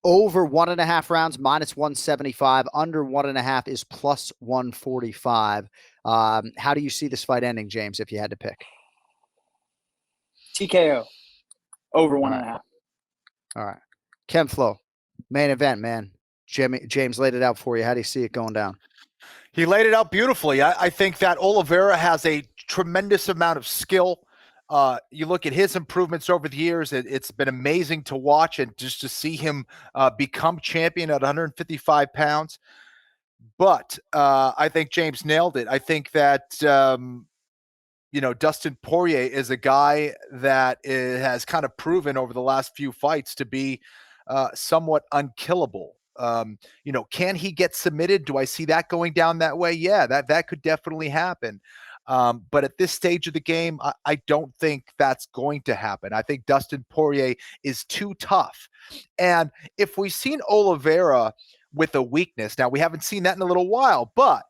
over 1.5 rounds, -175, under 1.5 is +145. How do you see this fight ending, James, if you had to pick? TKO, over 1.5. All right. Ken Flo, main event, man. James laid it out for you. How do you see it going down? He laid it out beautifully. I think that Oliveira has a tremendous amount of skill. You look at his improvements over the years, it's been amazing to watch and just to see him become champion at 155 pounds. But I think James nailed it. I think that, Dustin Poirier is a guy that has kind of proven over the last few fights to be somewhat unkillable. Can he get submitted? Do I see that going down that way? Yeah, that could definitely happen. But at this stage of the game, I don't think that's going to happen. I think Dustin Poirier is too tough. And if we've seen Oliveira with a weakness, now we haven't seen that in a little while, but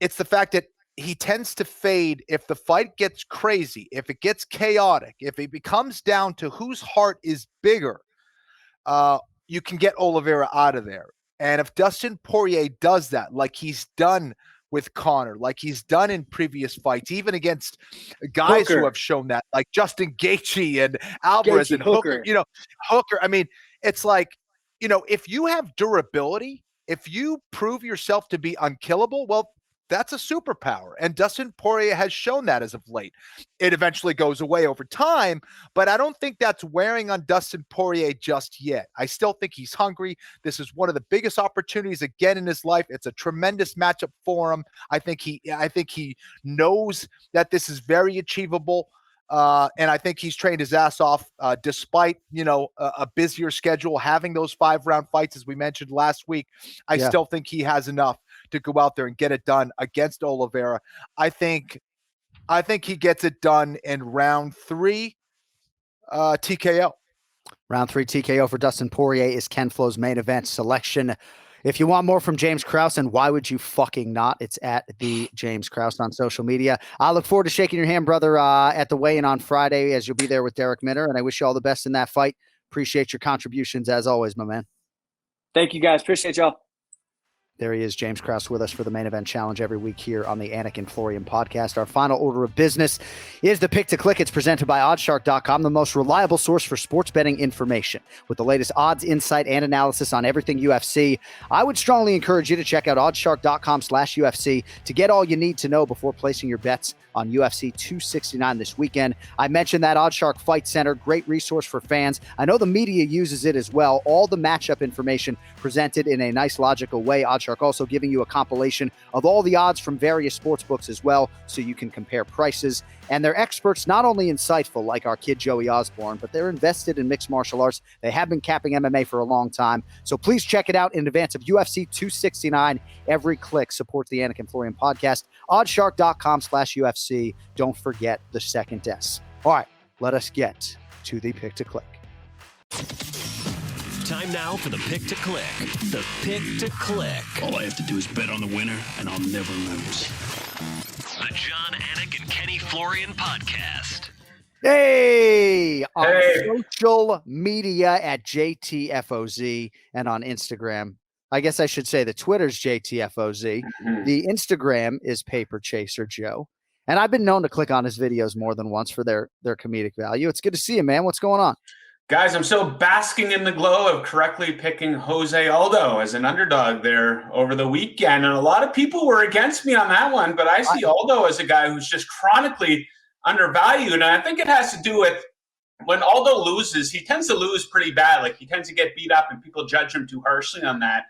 it's the fact that he tends to fade if the fight gets crazy, if it gets chaotic, if it becomes down to whose heart is bigger, you can get Oliveira out of there. And if Dustin Poirier does that, like he's done with Conor, like he's done in previous fights, even against guys who have shown that, like Justin Gaethje and Alvarez and Hooker. Hooker. I mean, it's like, if you have durability, if you prove yourself to be unkillable, well, that's a superpower. And Dustin Poirier has shown that as of late. It eventually goes away over time, but I don't think that's wearing on Dustin Poirier just yet. I still think he's hungry. This is one of the biggest opportunities again in his life. It's a tremendous matchup for him. I think he knows that this is very achievable. And I think he's trained his ass off despite, a busier schedule, having those 5-round fights, as we mentioned last week. I still think he has enough to go out there and get it done against Oliveira. I think he gets it done in round 3, TKO. Round 3 TKO for Dustin Poirier is Ken Flo's main event selection. If you want more from James Krause, and why would you fucking not? It's at the James Krause on social media. I look forward to shaking your hand, brother, at the weigh-in on Friday, as you'll be there with Derek Minner, and I wish you all the best in that fight. Appreciate your contributions as always, my man. Thank you, guys. Appreciate y'all. There he is, James Krause, with us for the main event challenge every week here on the Anik and Florian podcast. Our final order of business is the Pick to Click. It's presented by OddsShark.com, the most reliable source for sports betting information. With the latest odds, insight, and analysis on everything UFC, I would strongly encourage you to check out OddsShark.com/UFC to get all you need to know before placing your bets on UFC 269 this weekend. I mentioned that OddsShark Fight Center, great resource for fans. I know the media uses it as well. All the matchup information presented in a nice, logical way. OddsShark also giving you a compilation of all the odds from various sports books as well, so you can compare prices. And they're experts, not only insightful like our kid Joey Osborne, but they're invested in mixed martial arts. They have been capping MMA for a long time. So please check it out in advance of UFC 269. Every click supports the Anik and Florian podcast. OddsShark.com/UFC. Don't forget the second S. All right, let us get to the Pick to Click. Time now for the Pick to Click. The Pick to Click. All I have to do is bet on the winner, and I'll never lose. The Jon Anik and Kenny Florian podcast. Hey, me on social media at JTFOZ and on Instagram. I guess I should say the Twitter's JTFOZ. The Instagram is Paper Chaser Joe. And I've been known to click on his videos more than once for their comedic value. It's good to see you, man. What's going on? Guys, I'm so basking in the glow of correctly picking Jose Aldo as an underdog there over the weekend. And a lot of people were against me on that one, but I see Aldo as a guy who's just chronically undervalued. And I think it has to do with when Aldo loses, he tends to lose pretty bad. Like he tends to get beat up and people judge him too harshly on that.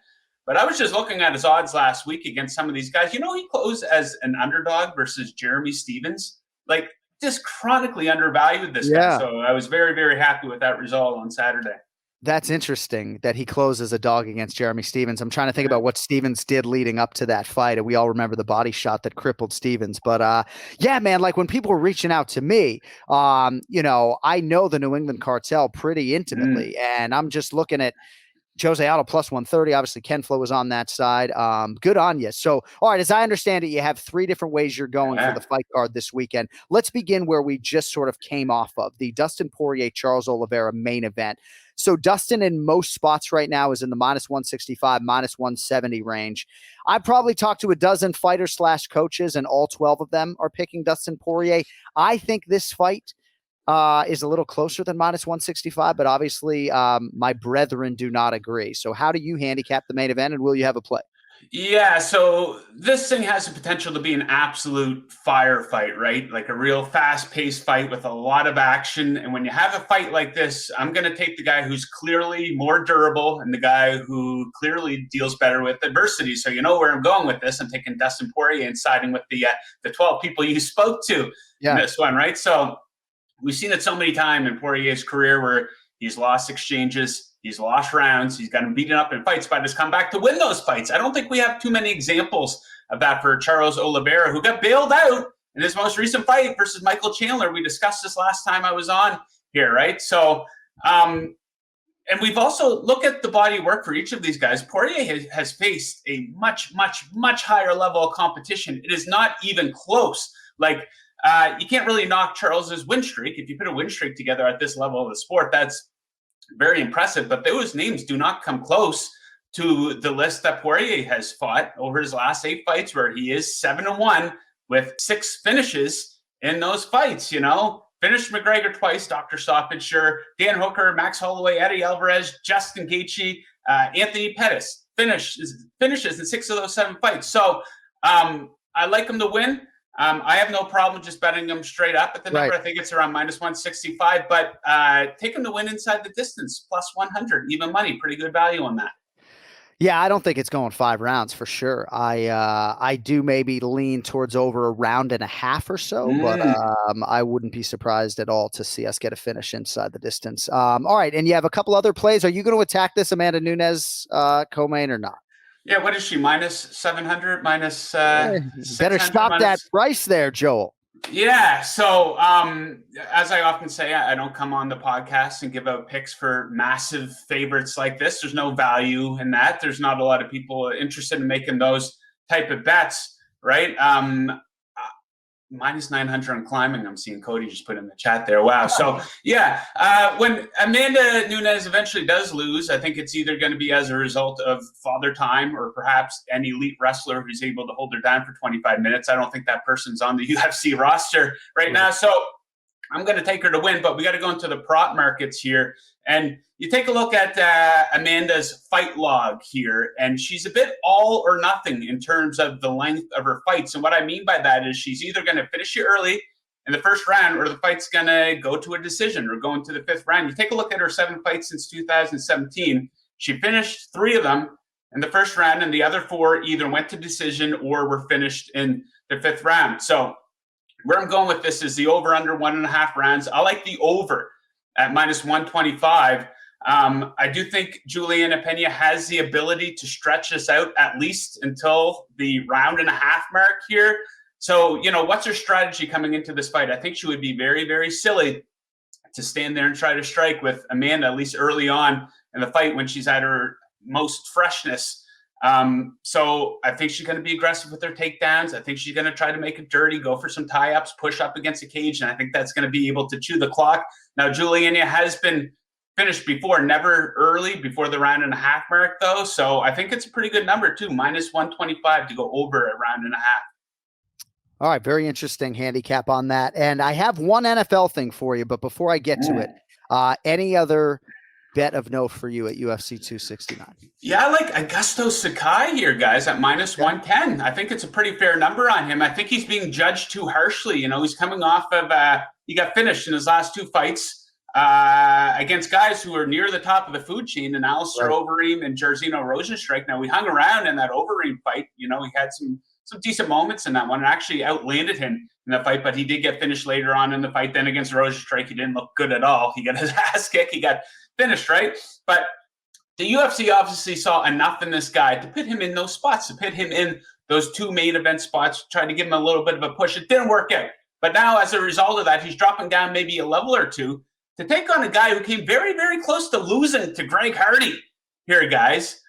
But I was just looking at his odds last week against some of these guys. You know, he closed as an underdog versus Jeremy Stevens. Like, just chronically undervalued this guy. So I was very, very happy with that result on Saturday. That's interesting that he closes a dog against Jeremy Stevens. I'm trying to think about what Stevens did leading up to that fight. And we all remember the body shot that crippled Stevens. But yeah, man, like when people were reaching out to me, you know, I know the New England cartel pretty intimately. And I'm just looking at Jose Aldo plus 130. Obviously, Ken Flo was on that side. Good on you. So, all right, as I understand it, you have 3 different ways you're going for the fight card this weekend. Let's begin where we just sort of came off of, the Dustin Poirier, Charles Oliveira main event. So Dustin in most spots right now is in the minus 165, minus 170 range. I probably talked to a dozen fighters / coaches, and all 12 of them are picking Dustin Poirier. I think this fight is a little closer than minus 165, but obviously my brethren do not agree. So how do you handicap the main event, and will you have a play? Yeah, so this thing has the potential to be an absolute firefight, right? Like a real fast-paced fight with a lot of action. And when you have a fight like this, I'm going to take the guy who's clearly more durable and the guy who clearly deals better with adversity. So you know where I'm going with this. I'm taking Dustin Poirier and siding with the 12 people you spoke to in this one, right? So we've seen it so many times in Poirier's career where he's lost exchanges, he's lost rounds, he's gotten beaten up in fights, but has come back to win those fights. I don't think we have too many examples of that for Charles Oliveira, who got bailed out in his most recent fight versus Michael Chandler. We discussed this last time I was on here, right? So, and we've also looked at the body of work for each of these guys. Poirier has faced a much, much, much higher level of competition. It is not even close. Like, you can't really knock Charles's win streak. If you put a win streak together at this level of the sport, that's very impressive. But those names do not come close to the list that Poirier has fought over his last 8 fights, where he is 7-1 with 6 finishes in those fights. You know, finished McGregor twice, Dr. Stoppage, sure, Dan Hooker, Max Holloway, Eddie Alvarez, Justin Gaethje, Anthony Pettis finishes in 6 of those 7 fights. So I like him to win. I have no problem just betting them straight up at the number. I think it's around minus 165, but take them to win inside the distance, plus 100, even money. Pretty good value on that. Yeah, I don't think it's going 5 rounds for sure. I do maybe lean towards over a round and a half or so, but I wouldn't be surprised at all to see us get a finish inside the distance. All right, and you have a couple other plays. Are you going to attack this Amanda Nunes co-main or not? Yeah, what is she? Minus 700, minus better stop that price there, Joel. Yeah. So as I often say, I don't come on the podcast and give out picks for massive favorites like this. There's no value in that. There's not a lot of people interested in making those type of bets, right? Minus 900 on climbing. I'm seeing Cody just put in the chat there. Wow. So yeah, when Amanda Nunes eventually does lose, I think it's either going to be as a result of father time or perhaps an elite wrestler who's able to hold her down for 25 minutes. I don't think that person's on the UFC roster right now. So I'm going to take her to win, but we got to go into the prop markets here. And you take a look at Amanda's fight log here, and she's a bit all or nothing in terms of the length of her fights. And what I mean by that is she's either going to finish you early in the first round, or the fight's going to go to a decision or go into the 5th round. You take a look at her 7 fights since 2017. She finished 3 of them in the first round, and the other 4 either went to decision or were finished in the 5th round. So where I'm going with this is the over under 1.5 rounds. I like the over at minus 125. I do think Juliana Pena has the ability to stretch this out at least until the round and a half mark here. So, you know, what's her strategy coming into this fight? I think she would be very, very silly to stand there and try to strike with Amanda, at least early on in the fight when she's at her most freshness. So I think she's going to be aggressive with her takedowns. I think she's going to try to make it dirty, go for some tie-ups, push up against the cage, and I think that's going to be able to chew the clock. Now, Juliana has been finished before, never early, before the round and a half mark, though. So I think it's a pretty good number, too, minus 125 to go over a round and a half. All right, very interesting handicap on that. And I have one NFL thing for you, but before I get to it, any other bet of note for you at UFC 269? Yeah, I like Augusto Sakai here, guys, at minus 110. I think it's a pretty fair number on him. I think he's being judged too harshly. You know, he's coming off of he got finished in his last 2 fights against guys who are near the top of the food chain, and Alistair Overeem and Jairzinho Rozenstruik. Now, we hung around in that Overeem fight. You know, he had some decent moments in that one and actually outlanded him in the fight, but he did get finished later on in the fight. Then against Rozenstruik, he didn't look good at all. He got his ass kicked. He got finished, right? But the UFC obviously saw enough in this guy to put him in those spots, to put him in those 2 main event spots, try to give him a little bit of a push. It didn't work out. But now, as a result of that, he's dropping down maybe a level or 2 to take on a guy who came very, very close to losing to Greg Hardy here, guys.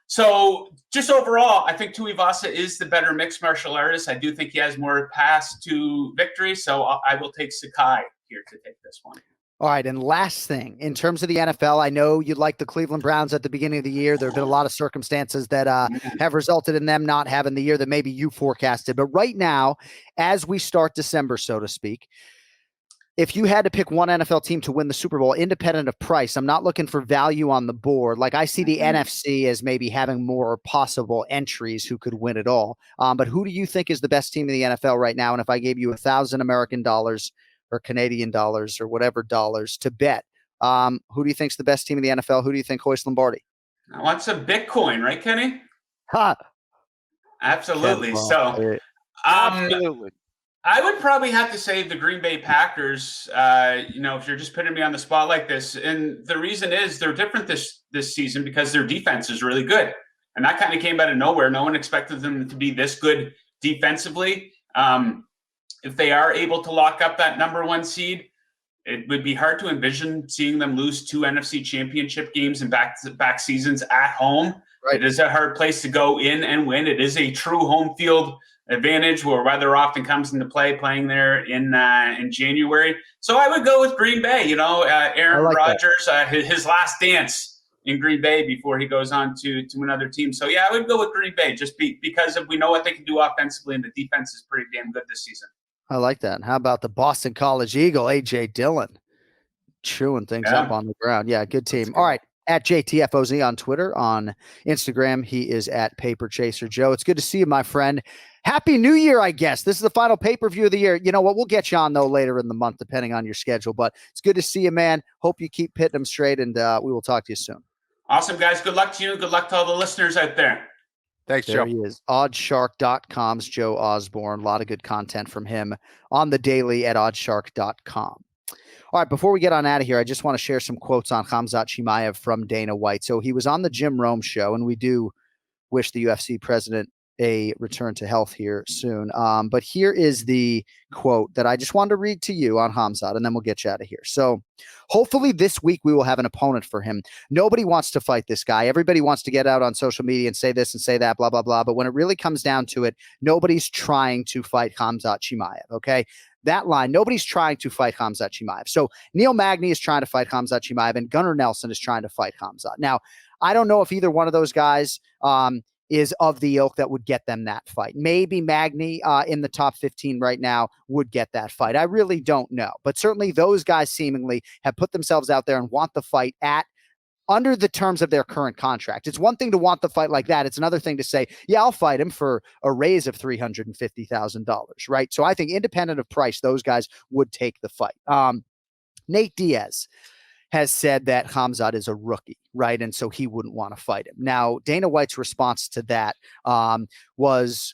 So just overall, I think Tuivasa is the better mixed martial artist. I do think he has more paths to victory. So I will take Sakai here to take this one. All right. And last thing, in terms of the NFL, I know you like the Cleveland Browns at the beginning of the year. There have been a lot of circumstances that have resulted in them not having the year that maybe you forecasted. But right now, as we start December, so to speak, if you had to pick one NFL team to win the Super Bowl, independent of price, I'm not looking for value on the board. Like, I see the NFC as maybe having more possible entries who could win it all. But who do you think is the best team in the NFL right now? And if I gave you $1,000 American dollars or Canadian dollars or whatever dollars to bet, who do you think is the best team in the NFL? Who do you think hoists Lombardi? I want some Bitcoin, right, Kenny? Ha! Absolutely. So, Absolutely. I would probably have to say the Green Bay Packers, you know, if you're just putting me on the spot like this. And the reason is they're different this season because their defense is really good. And that kind of came out of nowhere. No one expected them to be this good defensively. If they are able to lock up that number 1 seed, it would be hard to envision seeing them lose 2 NFC championship games in back-to-back seasons at home. Right. It is a hard place to go in and win. It is a true home field advantage where weather often comes into play playing there in January. So I would go with Green Bay. You know, Aaron Rodgers, his last dance in Green Bay before he goes on to another team. So, yeah, I would go with Green Bay just because we know what they can do offensively, and the defense is pretty damn good this season. I like that. How about the Boston College Eagle, A.J. Dillon, chewing things up on the ground? Yeah, good team. All right. At JTFOZ on Twitter. On Instagram, he is at Paper Chaser Joe. It's good to see you, my friend. Happy New Year, I guess. This is the final pay-per-view of the year. You know what? We'll get you on, though, later in the month, depending on your schedule. But it's good to see you, man. Hope you keep hitting them straight, and we will talk to you soon. Awesome, guys. Good luck to you. Good luck to all the listeners out there. Thanks, There Joe. he is. OddsShark.com's Joe Osborne. A lot of good content from him on the daily at OddsShark.com. All right, before we get on out of here, I just want to share some quotes on Khamzat Chimaev from Dana White. So he was on the Jim Rome show, and we do wish the UFC president a return to health here soon. But here is the quote that I just wanted to read to you on Khamzat, and then we'll get you out of here. So hopefully this week we will have an opponent for him. Nobody wants to fight this guy. Everybody wants to get out on social media and say this and say that, blah, blah, blah. But when it really comes down to it, nobody's trying to fight Khamzat Chimaev, okay? That line, nobody's trying to fight Khamzat Chimaev. So Neil Magny is trying to fight Khamzat Chimaev, and Gunnar Nelson is trying to fight Khamzat. Now, I don't know if either one of those guys is of the ilk that would get them that fight. Maybe Magny in the top 15 right now would get that fight. I really don't know. But certainly those guys seemingly have put themselves out there and want the fight under the terms of their current contract. It's one thing to want the fight like that. It's another thing to say, yeah, I'll fight him for a raise of $350,000, right? So I think independent of price, those guys would take the fight. Nate Diaz has said that Khamzat is a rookie, right? And so he wouldn't want to fight him. Now, Dana White's response to that was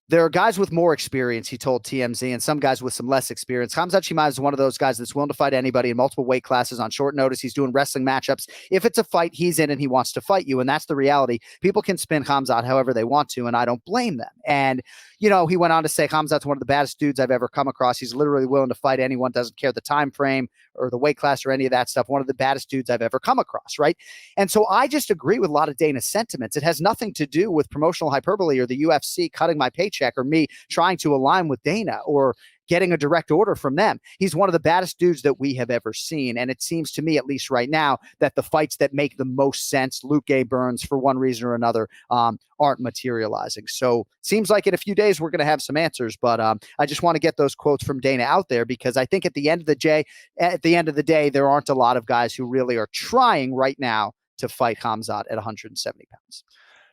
there are guys with more experience, he told TMZ, and some guys with some less experience. Khamzat Chimaev is one of those guys that's willing to fight anybody in multiple weight classes on short notice. He's doing wrestling matchups. If it's a fight, he's in and he wants to fight you. And that's the reality. People can spin Khamzat however they want to, and I don't blame them. And, you know, he went on to say Khamzat's one of the baddest dudes I've ever come across. He's literally willing to fight anyone, doesn't care the time frame or the weight class or any of that stuff. One of the baddest dudes I've ever come across, right? And so I just agree with a lot of Dana's sentiments. It has nothing to do with promotional hyperbole or the UFC cutting my paycheck or me trying to align with Dana or getting a direct order from them. He's one of the baddest dudes that we have ever seen. And it seems to me, at least right now, that the fights that make the most sense, Luke A. Burns, for one reason or another, aren't materializing. So seems like in a few days, we're going to have some answers. But I just want to get those quotes from Dana out there, because I think at the end of the day, there aren't a lot of guys who really are trying right now to fight Khamzat at 170 pounds.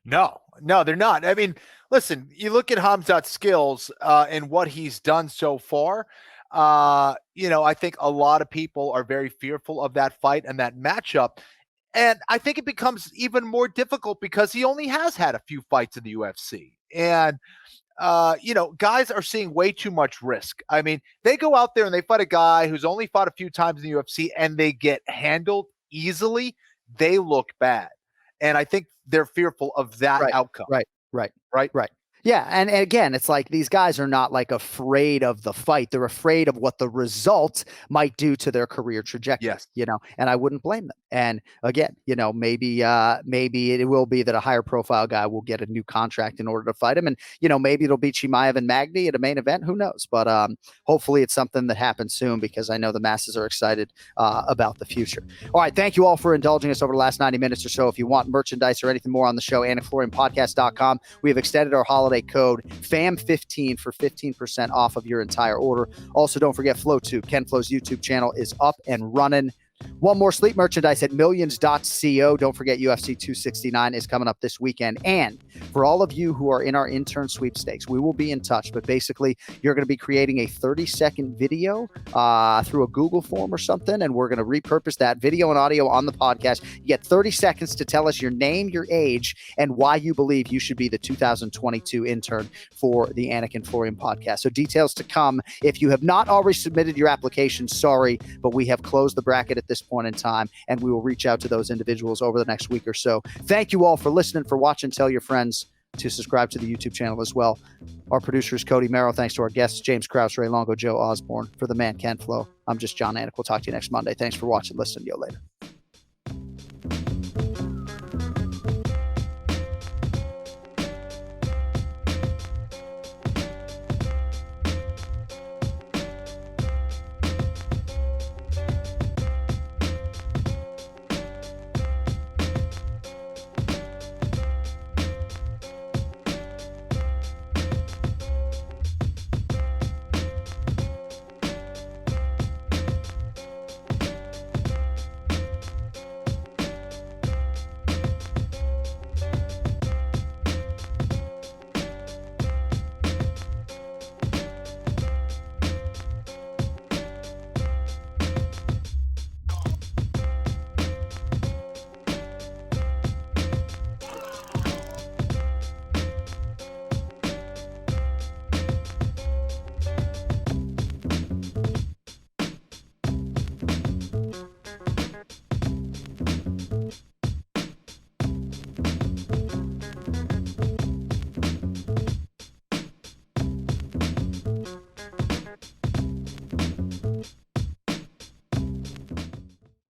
No, they're not. I mean, listen, you look at Khamzat's skills and what he's done so far. You know, I think a lot of people are very fearful of that fight and that matchup. And I think it becomes even more difficult because he only has had a few fights in the UFC. And, you know, guys are seeing way too much risk. I mean, they go out there and they fight a guy who's only fought a few times in the UFC and they get handled easily. They look bad. And I think they're fearful of that outcome. Right. Yeah. And again, it's like these guys are not like afraid of the fight. They're afraid of what the result might do to their career trajectory. Yes. You know, and I wouldn't blame them. And again, you know, maybe it will be that a higher profile guy will get a new contract in order to fight him. And, you know, maybe it'll be Chimaev and Magny at a main event. Who knows? But hopefully it's something that happens soon, because I know the masses are excited about the future. All right. Thank you all for indulging us over the last 90 minutes or so. If you want merchandise or anything more on the show, AnikFlorianPodcast.com. We have extended our holiday code FAM15 for 15% off of your entire order. Also, don't forget Flow2. Ken Flow's YouTube channel is up and running. One more sleep merchandise at millions.co. Don't forget UFC 269 is coming up this weekend. And for all of you who are in our intern sweepstakes, we will be in touch. But basically, you're going to be creating a 30-second video through a Google form or something. And we're going to repurpose that video and audio on the podcast. You get 30 seconds to tell us your name, your age, and why you believe you should be the 2022 intern for the Anik and Florian podcast. So details to come. If you have not already submitted your application, sorry, but we have closed the bracket at this point in time, and we will reach out to those individuals over the next week or so. Thank you all for listening, for watching. Tell your friends to subscribe to the YouTube channel as well. Our producer is Cody Merrill. Thanks to our guests, James Krause, Ray Longo, Joe Osborne. For the man, Ken Flo, I'm just Jon Anik. We'll talk to you next Monday. Thanks for watching. Listen, yo, later.